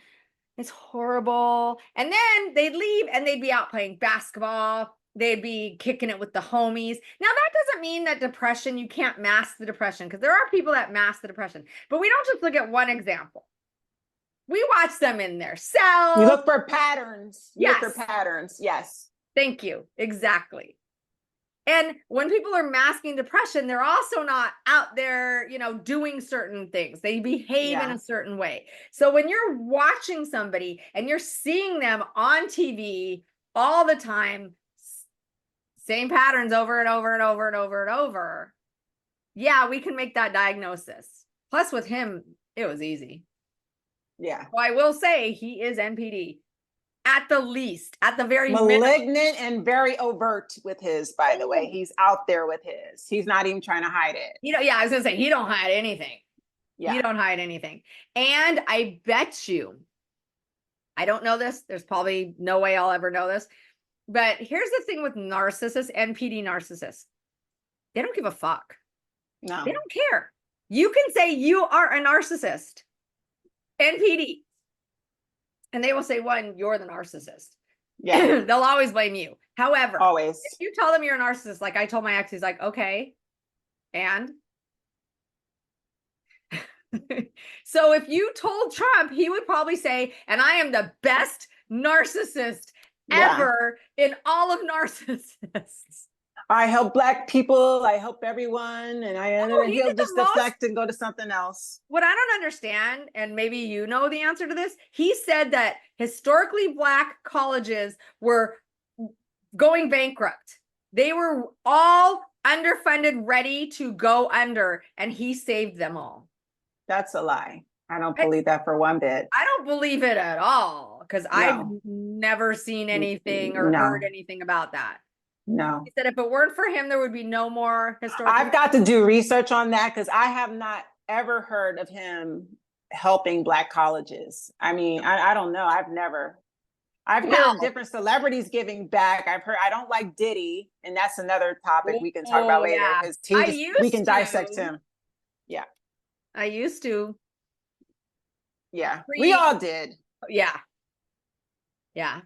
it's horrible. And then they'd leave and they'd be out playing basketball. They'd be kicking it with the homies. Now, that doesn't mean that depression, you can't mask the depression because there are people that mask the depression. But we don't just look at one example. We watch them in their cells. You look for patterns. Yes. You look for patterns. Yes. Thank you. Exactly. And when people are masking depression, they're also not out there, doing certain things. They behave in a certain way. So when you're watching somebody and you're seeing them on TV all the time, same patterns over and over and over and over and over, yeah, we can make that diagnosis. Plus with him, it was easy. Yeah. So I will say he is NPD. At the least, at the very malignant and very overt with his, by the way. He's out there with his. He's not even trying to hide it. Yeah, I was gonna say he don't hide anything. Yeah. He don't hide anything. And I bet you, I don't know this. There's probably no way I'll ever know this. But here's the thing with narcissists, NPD narcissists. They don't give a fuck. No. They don't care. You can say you are a narcissist. NPD. And they will say, one, you're the narcissist. Yeah. They'll always blame you. However, always. If you tell them you're a narcissist, like I told my ex, he's like, okay. And so if you told Trump, he would probably say, and I am the best narcissist ever in all of narcissists. I help Black people. I help everyone. And he'll just deflect and go to something else. What I don't understand, and maybe you know the answer to this, he said that historically Black colleges were going bankrupt. They were all underfunded, ready to go under, and he saved them all. That's a lie. I don't believe that for one bit. I don't believe it at all, because I've never seen anything or heard anything about that. No. He said if it weren't for him, there would be no more historical. I've got to do research on that because I have not ever heard of him helping Black colleges. I mean, I don't know. I've heard different celebrities giving back. I don't like Diddy, and that's another topic we can talk about Oh, later yeah. because we can dissect him. Yeah. I used to. Yeah. We all did. Yeah. Yeah.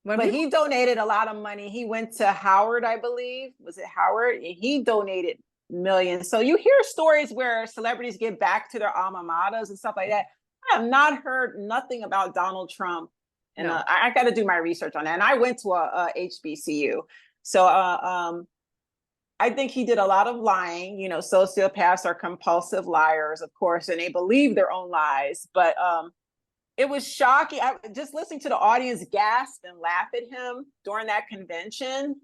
But he donated a lot of money. He went to Howard, I believe. Was it Howard? He donated millions. So you hear stories where celebrities give back to their alma maters and stuff like that. I have not heard nothing about Donald Trump. And I got to do my research on that. And I went to a HBCU. So I think he did a lot of lying. You know, sociopaths are compulsive liars, of course, and they believe their own lies. But it was shocking. Just listening to the audience gasp and laugh at him during that convention.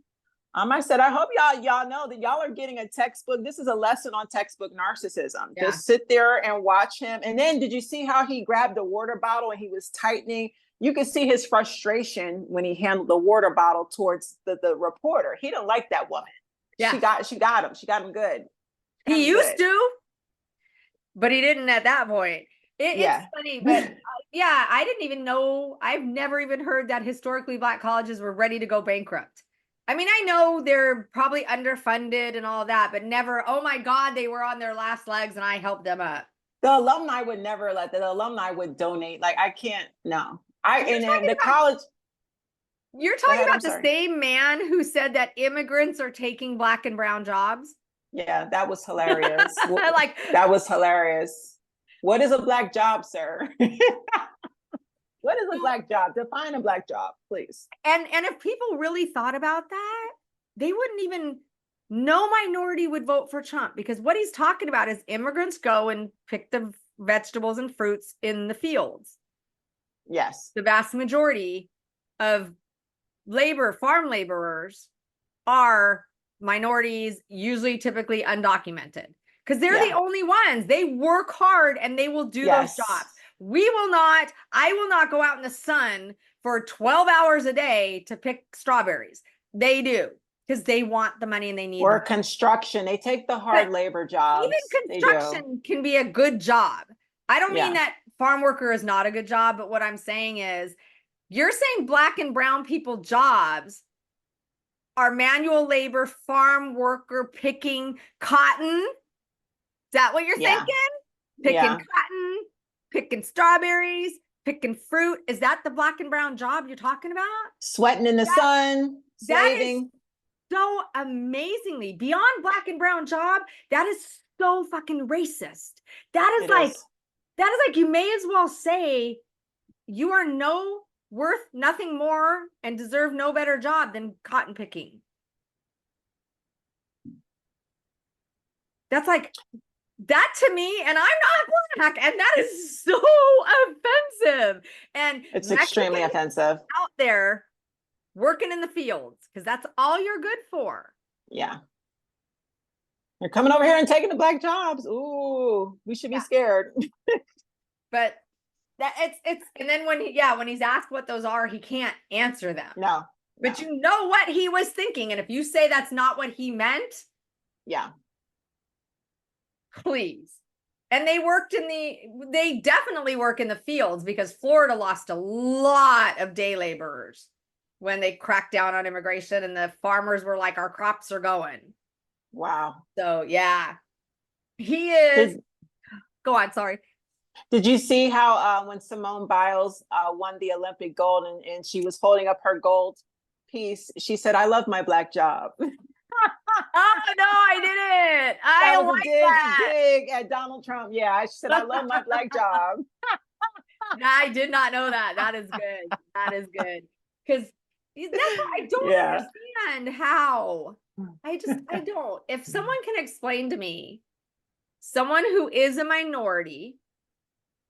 I said, I hope y'all know that y'all are getting a textbook. This is a lesson on textbook narcissism. Yeah. Just sit there and watch him. And then did you see how he grabbed the water bottle and he was tightening? You could see his frustration when he handled the water bottle towards the reporter. He didn't like that woman. Yeah. She got him. She got him good. He used to, but he didn't at that point. It's funny, but yeah, I didn't even know. I've never even heard that historically Black colleges were ready to go bankrupt. I mean, I know they're probably underfunded and all that, but never, oh my God, they were on their last legs and I helped them up. The alumni would never let the alumni would donate. Like, I can't, no. And then the college. You're talking about the same man who said that immigrants are taking Black and brown jobs? Yeah, that was hilarious. That was hilarious. What is a Black job, sir? What is a Black job? Define a Black job, please. And if people really thought about that, they wouldn't even, no minority would vote for Trump, because what he's talking about is immigrants go and pick the vegetables and fruits in the fields. Yes. The vast majority of farm laborers are minorities, usually typically undocumented, because they're the only ones. They work hard and they will do those jobs. I will not go out in the sun for 12 hours a day to pick strawberries. They do, because they want the money and they need Or construction. They take the hard labor jobs. Even construction can be a good job. I don't mean that farm worker is not a good job, but what I'm saying is, you're saying Black and brown people jobs are manual labor, farm worker, picking cotton. Is that what you're thinking? Picking cotton, picking strawberries, picking fruit. Is that the Black and brown job you're talking about? Sweating in the sun, slaving. That is so amazingly beyond Black and brown job. That is so fucking racist. That is like you may as well say you are worth nothing more and deserve no better job than cotton picking. That's like that to me, and I'm not Black, and that is so offensive. And it's extremely offensive out there working in the fields, because that's all you're good for. Yeah. You're coming over here and taking the Black jobs. Ooh, we should be scared. But that it's and then when he's asked what those are, he can't answer them. No. But you know what he was thinking, and if you say that's not what he meant, please. And they definitely work in the fields, because Florida lost a lot of day laborers when they cracked down on immigration, and the farmers were like, our crops are going. Wow. So yeah, he is. Go on. Sorry. Did you see how when Simone Biles won the Olympic gold and she was holding up her gold piece, she said, I love my Black job. Oh no, I didn't. I like that. Dig at Donald Trump. Yeah, she said, I love my Black job. I did not know that. That is good. That is good. Because that's what I don't understand how. I don't. If someone can explain to me, someone who is a minority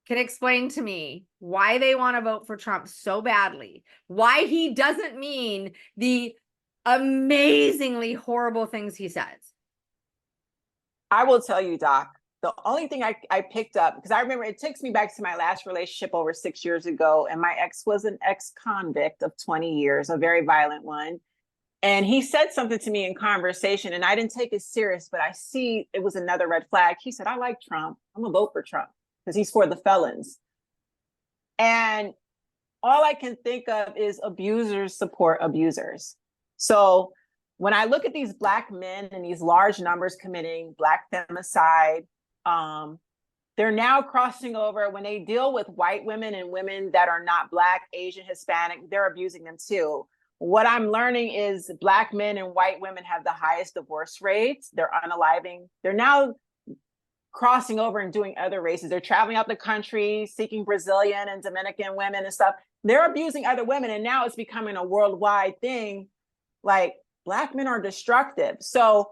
can explain to me why they want to vote for Trump so badly, why he doesn't mean the amazingly horrible things he says. I will tell you, Doc, the only thing I picked up, because I remember it takes me back to my last relationship over 6 years ago, and my ex was an ex-convict of 20 years, a very violent one. And he said something to me in conversation, and I didn't take it serious, but I see it was another red flag. He said, I like Trump. I'm gonna vote for Trump because he's for the felons. And all I can think of is abusers support abusers. So when I look at these Black men in these large numbers committing Black femicide, they're now crossing over. When they deal with white women and women that are not Black, Asian, Hispanic, they're abusing them too. What I'm learning is Black men and white women have the highest divorce rates. They're unaliving. They're now crossing over and doing other races. They're traveling out the country, seeking Brazilian and Dominican women and stuff. They're abusing other women. And now it's becoming a worldwide thing. Like, Black men are destructive. So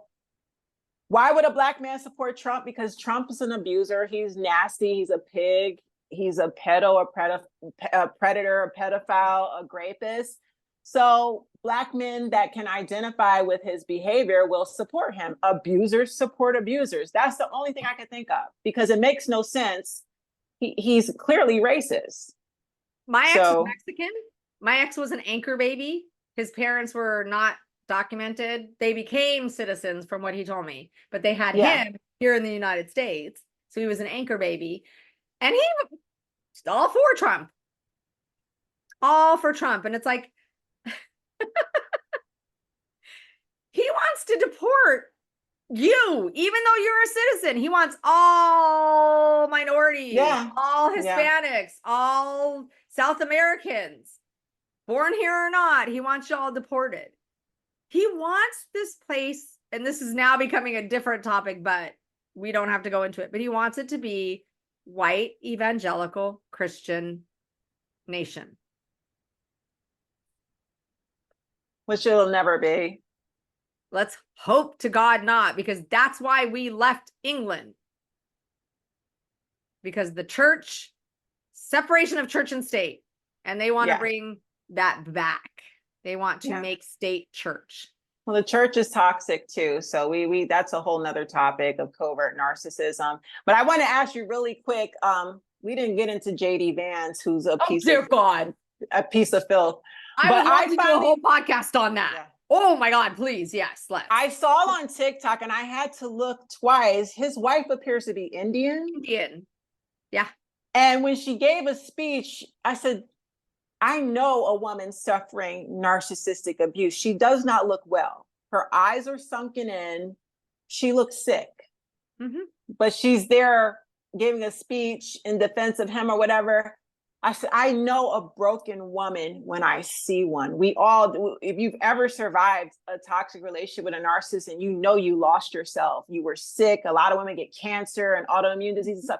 why would a Black man support Trump? Because Trump is an abuser. He's nasty. He's a pig. He's a pedo, a predator, a pedophile, a rapist. So Black men that can identify with his behavior will support him. Abusers support abusers. That's the only thing I can think of, because it makes no sense. He's clearly racist. My ex was Mexican. My ex was an anchor baby. His parents were not documented. They became citizens from what he told me, but they had him here in the United States. So he was an anchor baby, and he was all for Trump. All for Trump. And it's like, he wants to deport you, even though you're a citizen. He wants all minorities, all Hispanics, all South Americans, born here or not. He wants you all deported. He wants this place, and this is now becoming a different topic, but we don't have to go into it, but he wants it to be white, evangelical, Christian nation. Which it'll never be. Let's hope to God not, because that's why we left England. Because the church, separation of church and state, and they want to bring that back. They want to make state church. Well, the church is toxic too. So we that's a whole nother topic of covert narcissism. But I want to ask you really quick. We didn't get into JD Vance, who's a piece of God, a piece of filth. I would love to do a whole podcast on that. Yeah. Oh my God, please. Yes, let's. I saw on TikTok, and I had to look twice. His wife appears to be Indian. Yeah. And when she gave a speech, I said, I know a woman suffering narcissistic abuse. She does not look well. Her eyes are sunken in. She looks sick. Mm-hmm. But she's there giving a speech in defense of him or whatever. I said, I know a broken woman when I see one. We all do. If you've ever survived a toxic relationship with a narcissist, and you know you lost yourself, you were sick. A lot of women get cancer and autoimmune disease and stuff.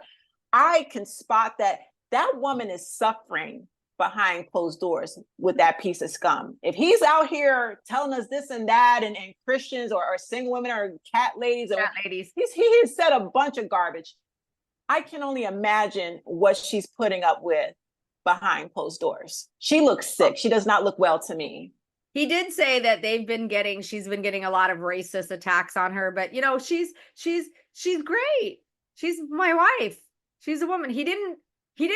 I can spot that woman is suffering behind closed doors with that piece of scum. If he's out here telling us this and that, and Christians or single women or cat ladies, he has said a bunch of garbage. I can only imagine what she's putting up with behind closed doors. She looks sick. She does not look well to me. He did say that she's been getting a lot of racist attacks on her, but you know, she's great. She's my wife. She's a woman. He didn't say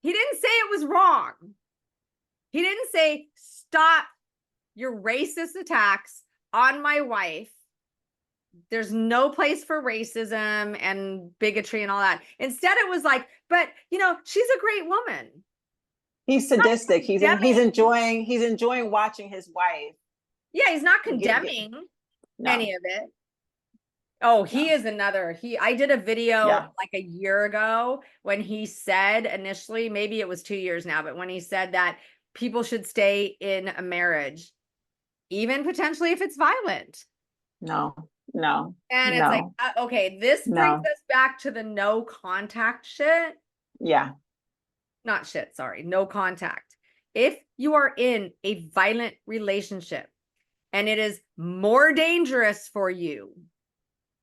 it was wrong. He didn't say, stop your racist attacks on my wife. There's no place for racism and bigotry and all that. Instead, it was like, but you know, she's a great woman. He's sadistic. He's enjoying watching his wife. Yeah, he's not condemning any of it. Oh, he is another. I did a video like a year ago when he said initially, maybe it was 2 years now, but when he said that people should stay in a marriage, even potentially if it's violent. No. And it's like, okay, this brings us back to the no contact shit. Yeah. Not shit, sorry. No contact. If you are in a violent relationship and it is more dangerous for you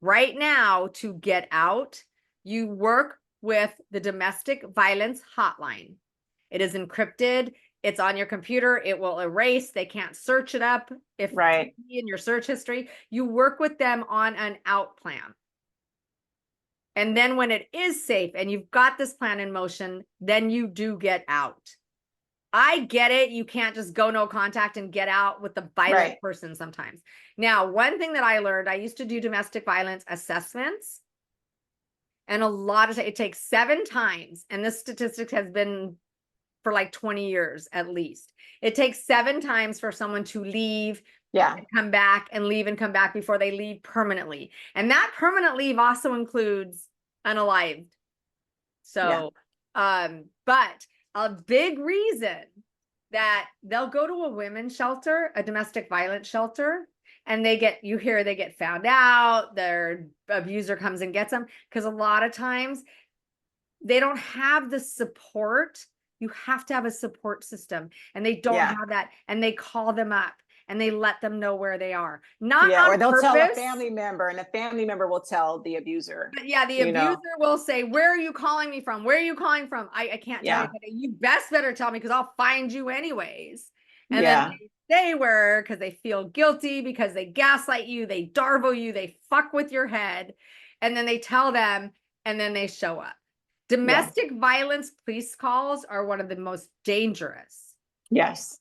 right now to get out, you work with the Domestic Violence Hotline. It is encrypted. It's on your computer. It will erase. They can't search it up. If in your search history, you work with them on an out plan. And then when it is safe and you've got this plan in motion, then you do get out. I get it. You can't just go no contact and get out with the violent person sometimes. Now, one thing that I learned, I used to do domestic violence assessments. And a lot of it takes 7 times. And this statistic has been for like 20 years at least. It takes 7 times for someone to leave, and come back, and leave and come back before they leave permanently. And that permanent leave also includes unalived. So, but a big reason that they'll go to a women's shelter, a domestic violence shelter, and they get found out, their abuser comes and gets them, because a lot of times they don't have the support. You have to have a support system, and they don't have that, and they call them up and they let them know where they are. Not on or they'll purpose. tell a family member, and a family member will tell the abuser. But yeah, the abuser will say, "Where are you calling me from? Where are you calling from? I can't tell you. You best better tell me, because I'll find you anyways." And then they stay where, because they feel guilty, because they gaslight you, they DARVO you, they fuck with your head, and then they tell them, and then they show up. Domestic violence police calls are one of the most dangerous. Yes.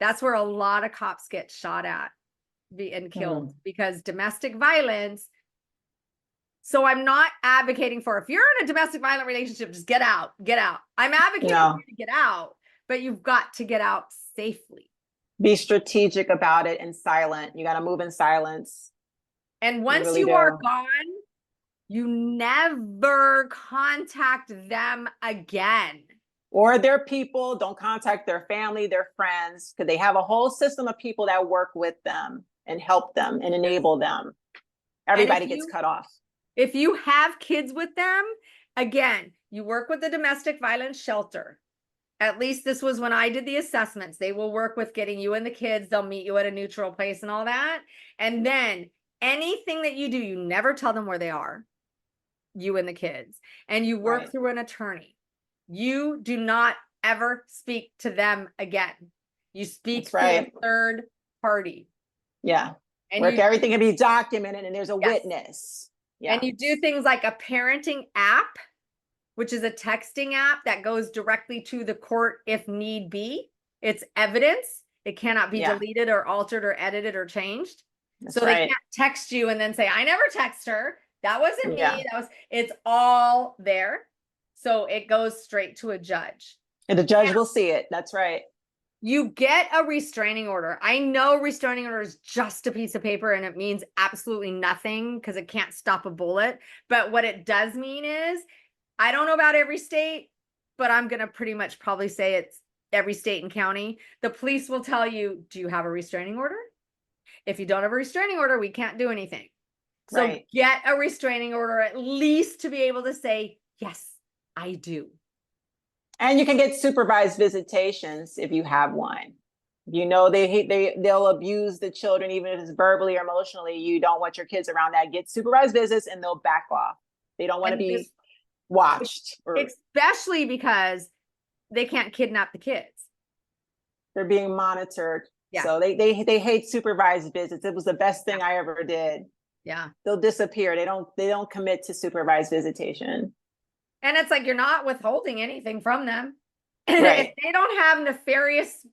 That's where a lot of cops get shot at and killed, because domestic violence. So I'm not advocating for, if you're in a domestic violent relationship, just get out. I'm advocating for you to get out, but you've got to get out safely. Be strategic about it and silent. You got to move in silence. And once you are gone, you never contact them again. Or their people, don't contact their family, their friends, because they have a whole system of people that work with them and help them and enable them. Everybody gets cut off. If you have kids with them, again, you work with the domestic violence shelter. At least this was when I did the assessments. They will work with getting you and the kids. They'll meet you at a neutral place and all that. And then anything that you do, you never tell them where they are, you and the kids. And you work through an attorney. You do not ever speak to them again. You speak to a third party. And everything can be documented, and there's a witness. And you do things like a parenting app, which is a texting app that goes directly to the court if need be. It's evidence. It cannot be deleted or altered or edited or changed. So they can't text you and then say, "I never text her. That wasn't me." It's all there. So it goes straight to a judge. And the judge will see it. That's right. You get a restraining order. I know restraining order is just a piece of paper, and it means absolutely nothing because it can't stop a bullet. But what it does mean is, I don't know about every state, but I'm going to pretty much probably say it's every state and county. The police will tell you, do you have a restraining order? If you don't have a restraining order, we can't do anything. So get a restraining order, at least to be able to say, yes, I do. And you can get supervised visitations if you have one. You know, they'll abuse the children, even if it's verbally or emotionally. You don't want your kids around that. Get supervised visits and they'll back off. They don't want to be watched. Especially because they can't kidnap the kids. They're being monitored. So they hate supervised visits. It was the best thing I ever did. They'll disappear. They don't commit to supervised visitation. And it's like, you're not withholding anything from them. If they don't have nefarious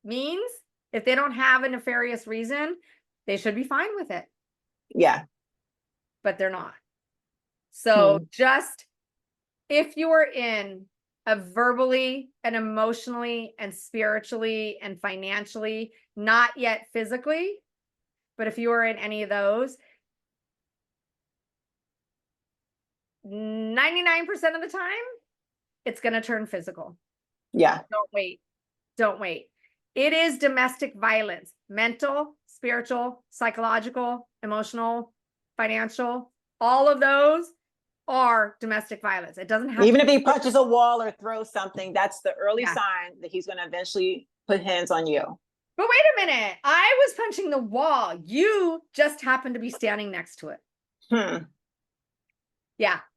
means, if they don't have a nefarious reason, they should be fine with it. But they're not. So just, if you are in a verbally and emotionally and spiritually and financially, not yet physically, but if you are in any of those, 99% of the time, it's going to turn physical. Don't wait. It is domestic violence, mental, spiritual, psychological, emotional, financial, all of those are domestic violence. It doesn't have even if he punches a wall or throws something, that's the early sign that he's going to eventually put hands on you. But wait a minute, I was punching the wall. You just happened to be standing next to it.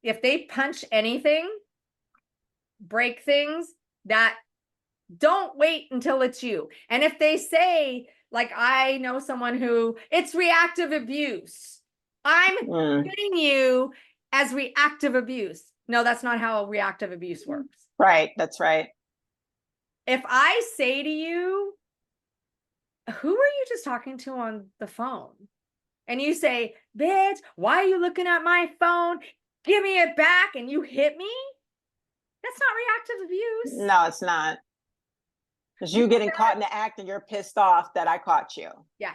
If they punch anything, break things, that don't wait until it's you. And if they say, like, I know someone who, it's reactive abuse. I'm hitting you as reactive abuse. No, that's not how reactive abuse works. That's right. if I say to you, who are you just talking to on the phone? And you say, bitch, why are you looking at my phone? Give me it back. And you hit me. That's not reactive abuse. No, it's not. Because you getting caught in the act and you're pissed off that I caught you. Yeah.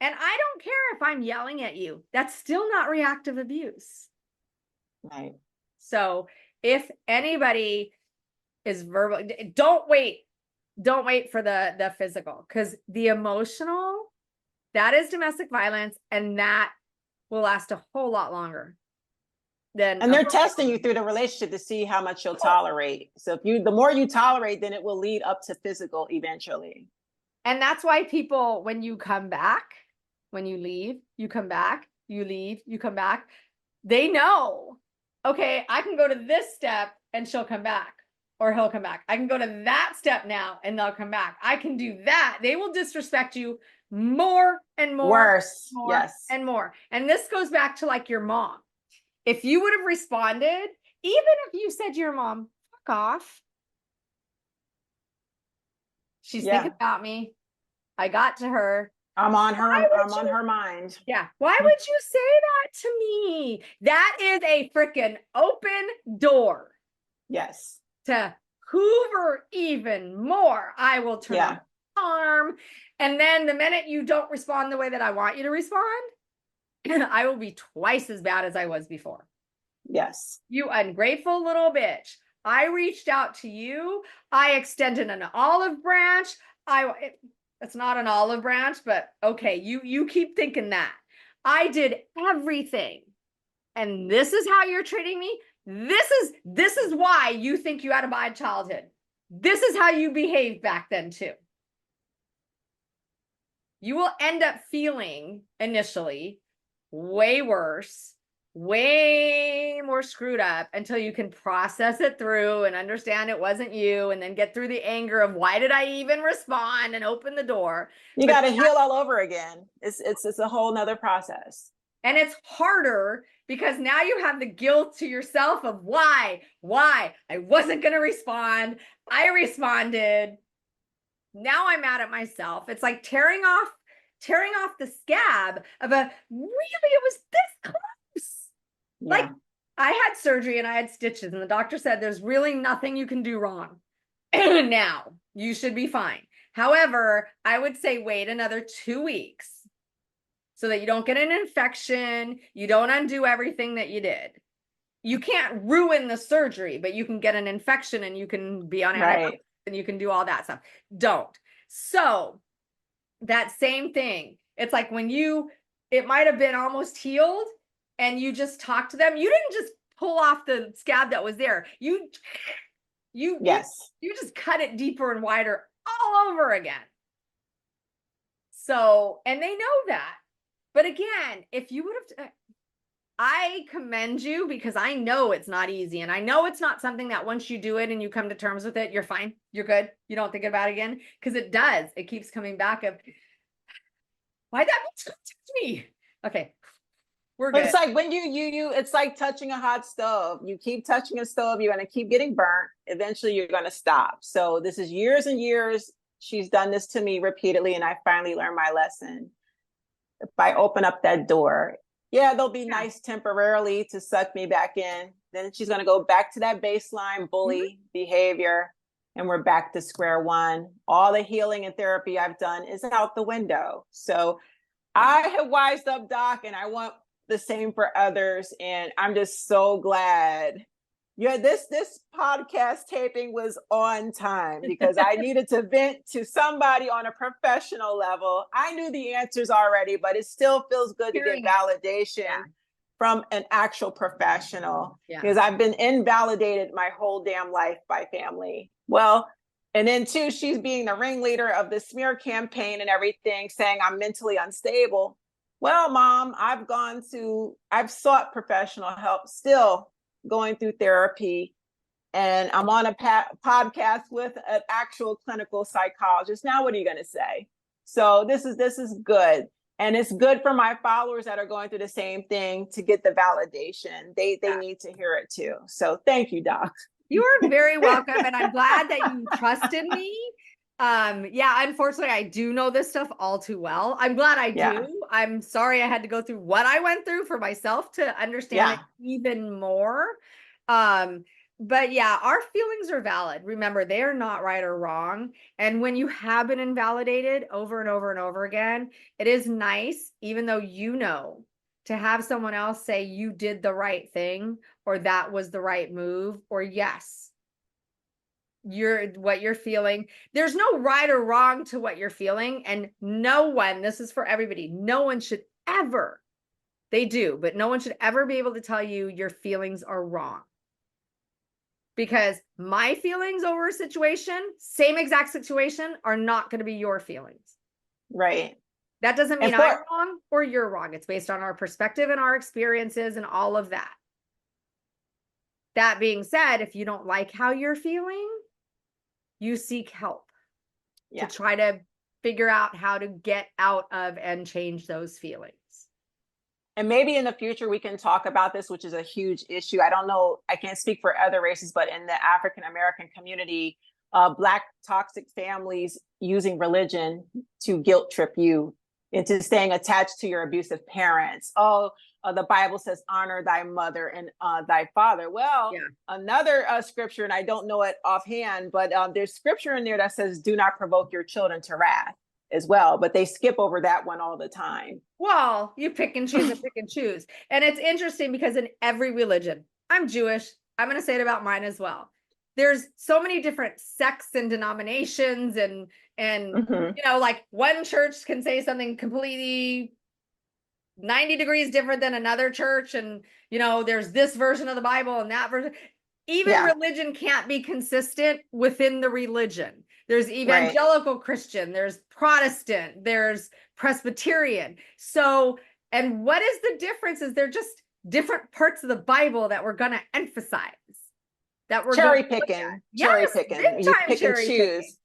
And I don't care if I'm yelling at you. That's still not reactive abuse. Right. So if anybody is verbal, don't wait for the physical, because the emotional, that is domestic violence, and that will last a whole lot longer than. And they're testing you through the relationship to see how much you'll tolerate. So if the more you tolerate, then it will lead up to physical eventually. And that's why people, when you come back, when you leave, you come back, you leave, you come back, they know, okay, I can go to this step and she'll come back, or he'll come back. I can go to that step now and they'll come back. I can do that. They will disrespect you more and more. Worse. More Yes. and more. And this goes back to like your mom. If you would have responded, even if you said to your mom, fuck off. She's thinking about me. I got to her. I'm on her mind. Yeah. Why would you say that to me? That is a freaking open door. Yes. To hoover even more. I will turn on the alarm. And then the minute you don't respond the way that I want you to respond, I will be twice as bad as I was before. Yes. You ungrateful little bitch. I reached out to you. I extended an olive branch. It's not an olive branch, but okay, you keep thinking that. I did everything. And this is how you're treating me? This is why you think you had a bad childhood. This is how you behaved back then too. You will end up feeling initially way worse, way more screwed up, until you can process it through and understand it wasn't you, and then get through the anger of why did I even respond and open the door. You got to heal all over again. It's a whole nother process. And it's harder because now you have the guilt to yourself of why I wasn't going to respond. I responded. Now I'm mad at myself. It's like tearing off the scab of it was this close. Yeah. Like I had surgery and I had stitches and the doctor said, there's really nothing you can do wrong. Now you should be fine. However, I would say wait another 2 weeks so that you don't get an infection. You don't undo everything that you did. You can't ruin the surgery, but you can get an infection and you can be on antibiotics and you can do all that stuff. Don't. So that same thing. It's like when it might have been almost healed and you just talked to them. You didn't just pull off the scab that was there. You just cut it deeper and wider all over again. So, and they know that. But again, if you would have, I commend you because I know it's not easy. And I know it's not something that once you do it and you come to terms with it, you're fine. You're good. You don't think about it again. Because it does. It keeps coming back of, why'd that bitch touch me? Okay. We're good. It's like when it's like touching a hot stove. You keep touching a stove, you're going to keep getting burnt. Eventually you're going to stop. So this is years and years. She's done this to me repeatedly. And I finally learned my lesson. If I open up that door, they'll be nice temporarily to suck me back in. Then she's going to go back to that baseline bully behavior. And we're back to square one. All the healing and therapy I've done is out the window. So I have wised up, Doc, and I want the same for others. And I'm just so glad. This podcast taping was on time because I needed to vent to somebody on a professional level. I knew the answers already, but it still feels good to get validation from an actual professional because I've been invalidated my whole damn life by family. Well, and then too, she's being the ringleader of the smear campaign and everything, saying I'm mentally unstable. Well, Mom, I've sought professional help, still going through therapy, and I'm on a podcast with an actual clinical psychologist. Now, what are you going to say? So this is good. And it's good for my followers that are going through the same thing to get the validation. They need to hear it too. So thank you, Doc. You are very welcome. And I'm glad that you trusted me. Yeah, unfortunately, I do know this stuff all too well. I'm glad I Yeah. do. I'm sorry I had to go through what I went through for myself to understand it even more. But yeah, our feelings are valid. Remember, they are not right or wrong. And when you have been invalidated over and over and over again, it is nice, even though you know, to have someone else say you did the right thing, or that was the right move, or yes, what you're feeling. There's no right or wrong to what you're feeling. And no one, this is for everybody, no one should ever, they do, but no one should ever be able to tell you your feelings are wrong. Because my feelings over a situation, same exact situation, are not going to be your feelings. Right. That doesn't mean I'm wrong or you're wrong. It's based on our perspective and our experiences and all of that. That being said, if you don't like how you're feeling, you seek help to try to figure out how to get out of and change those feelings. And maybe in the future we can talk about this, which is a huge issue. I don't know, I can't speak for other races, but in the African American community, Black toxic families using religion to guilt trip you into staying attached to your abusive parents. The Bible says, honor thy mother and thy father. Well, another scripture, and I don't know it offhand, but there's scripture in there that says, do not provoke your children to wrath as well. But they skip over that one all the time. Well, you pick and choose and pick and choose. And it's interesting because in every religion, I'm Jewish, I'm going to say it about mine as well. There's so many different sects and denominations and you know, like one church can say something completely 90 degrees different than another church. And, you know, there's this version of the Bible and that version. Even religion can't be consistent within the religion. There's evangelical Christian, there's Protestant, there's Presbyterian. So, and what is the difference is they're just different parts of the Bible that we're going to emphasize. That we're cherry picking. You pick and choose.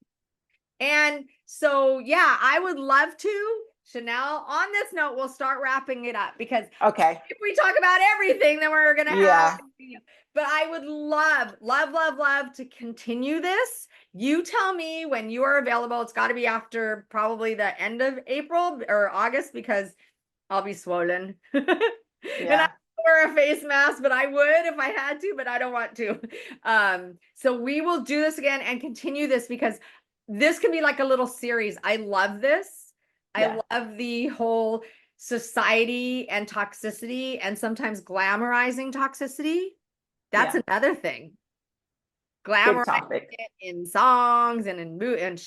And so, yeah, I would love to. Chanel, on this note, we'll start wrapping it up because if we talk about everything, then we're going to have, but I would love to continue this. You tell me when you are available. It's got to be after probably the end of April or August because I'll be swollen. And I wear a face mask, but I would if I had to, but I don't want to. So we will do this again and continue this because this can be like a little series. I love this. I love the whole society and toxicity and sometimes glamorizing toxicity. That's another thing. Glamorizing it in songs and in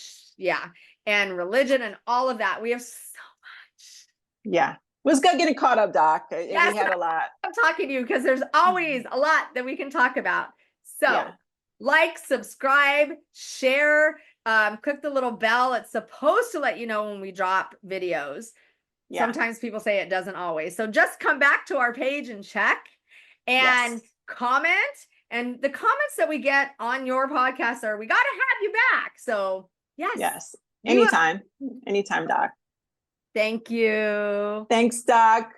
and religion and all of that. We have so much. Yeah. It was good getting caught up, Doc. We had a lot. I'm talking to you because there's always a lot that we can talk about. So like, subscribe, share, click the little bell. It's supposed to let you know when we drop videos. Sometimes people say it doesn't always. So just come back to our page and check and comment. And the comments that we get on your podcast are, we got to have you back. So yes. Anytime, Doc. Thank you. Thanks, Doc.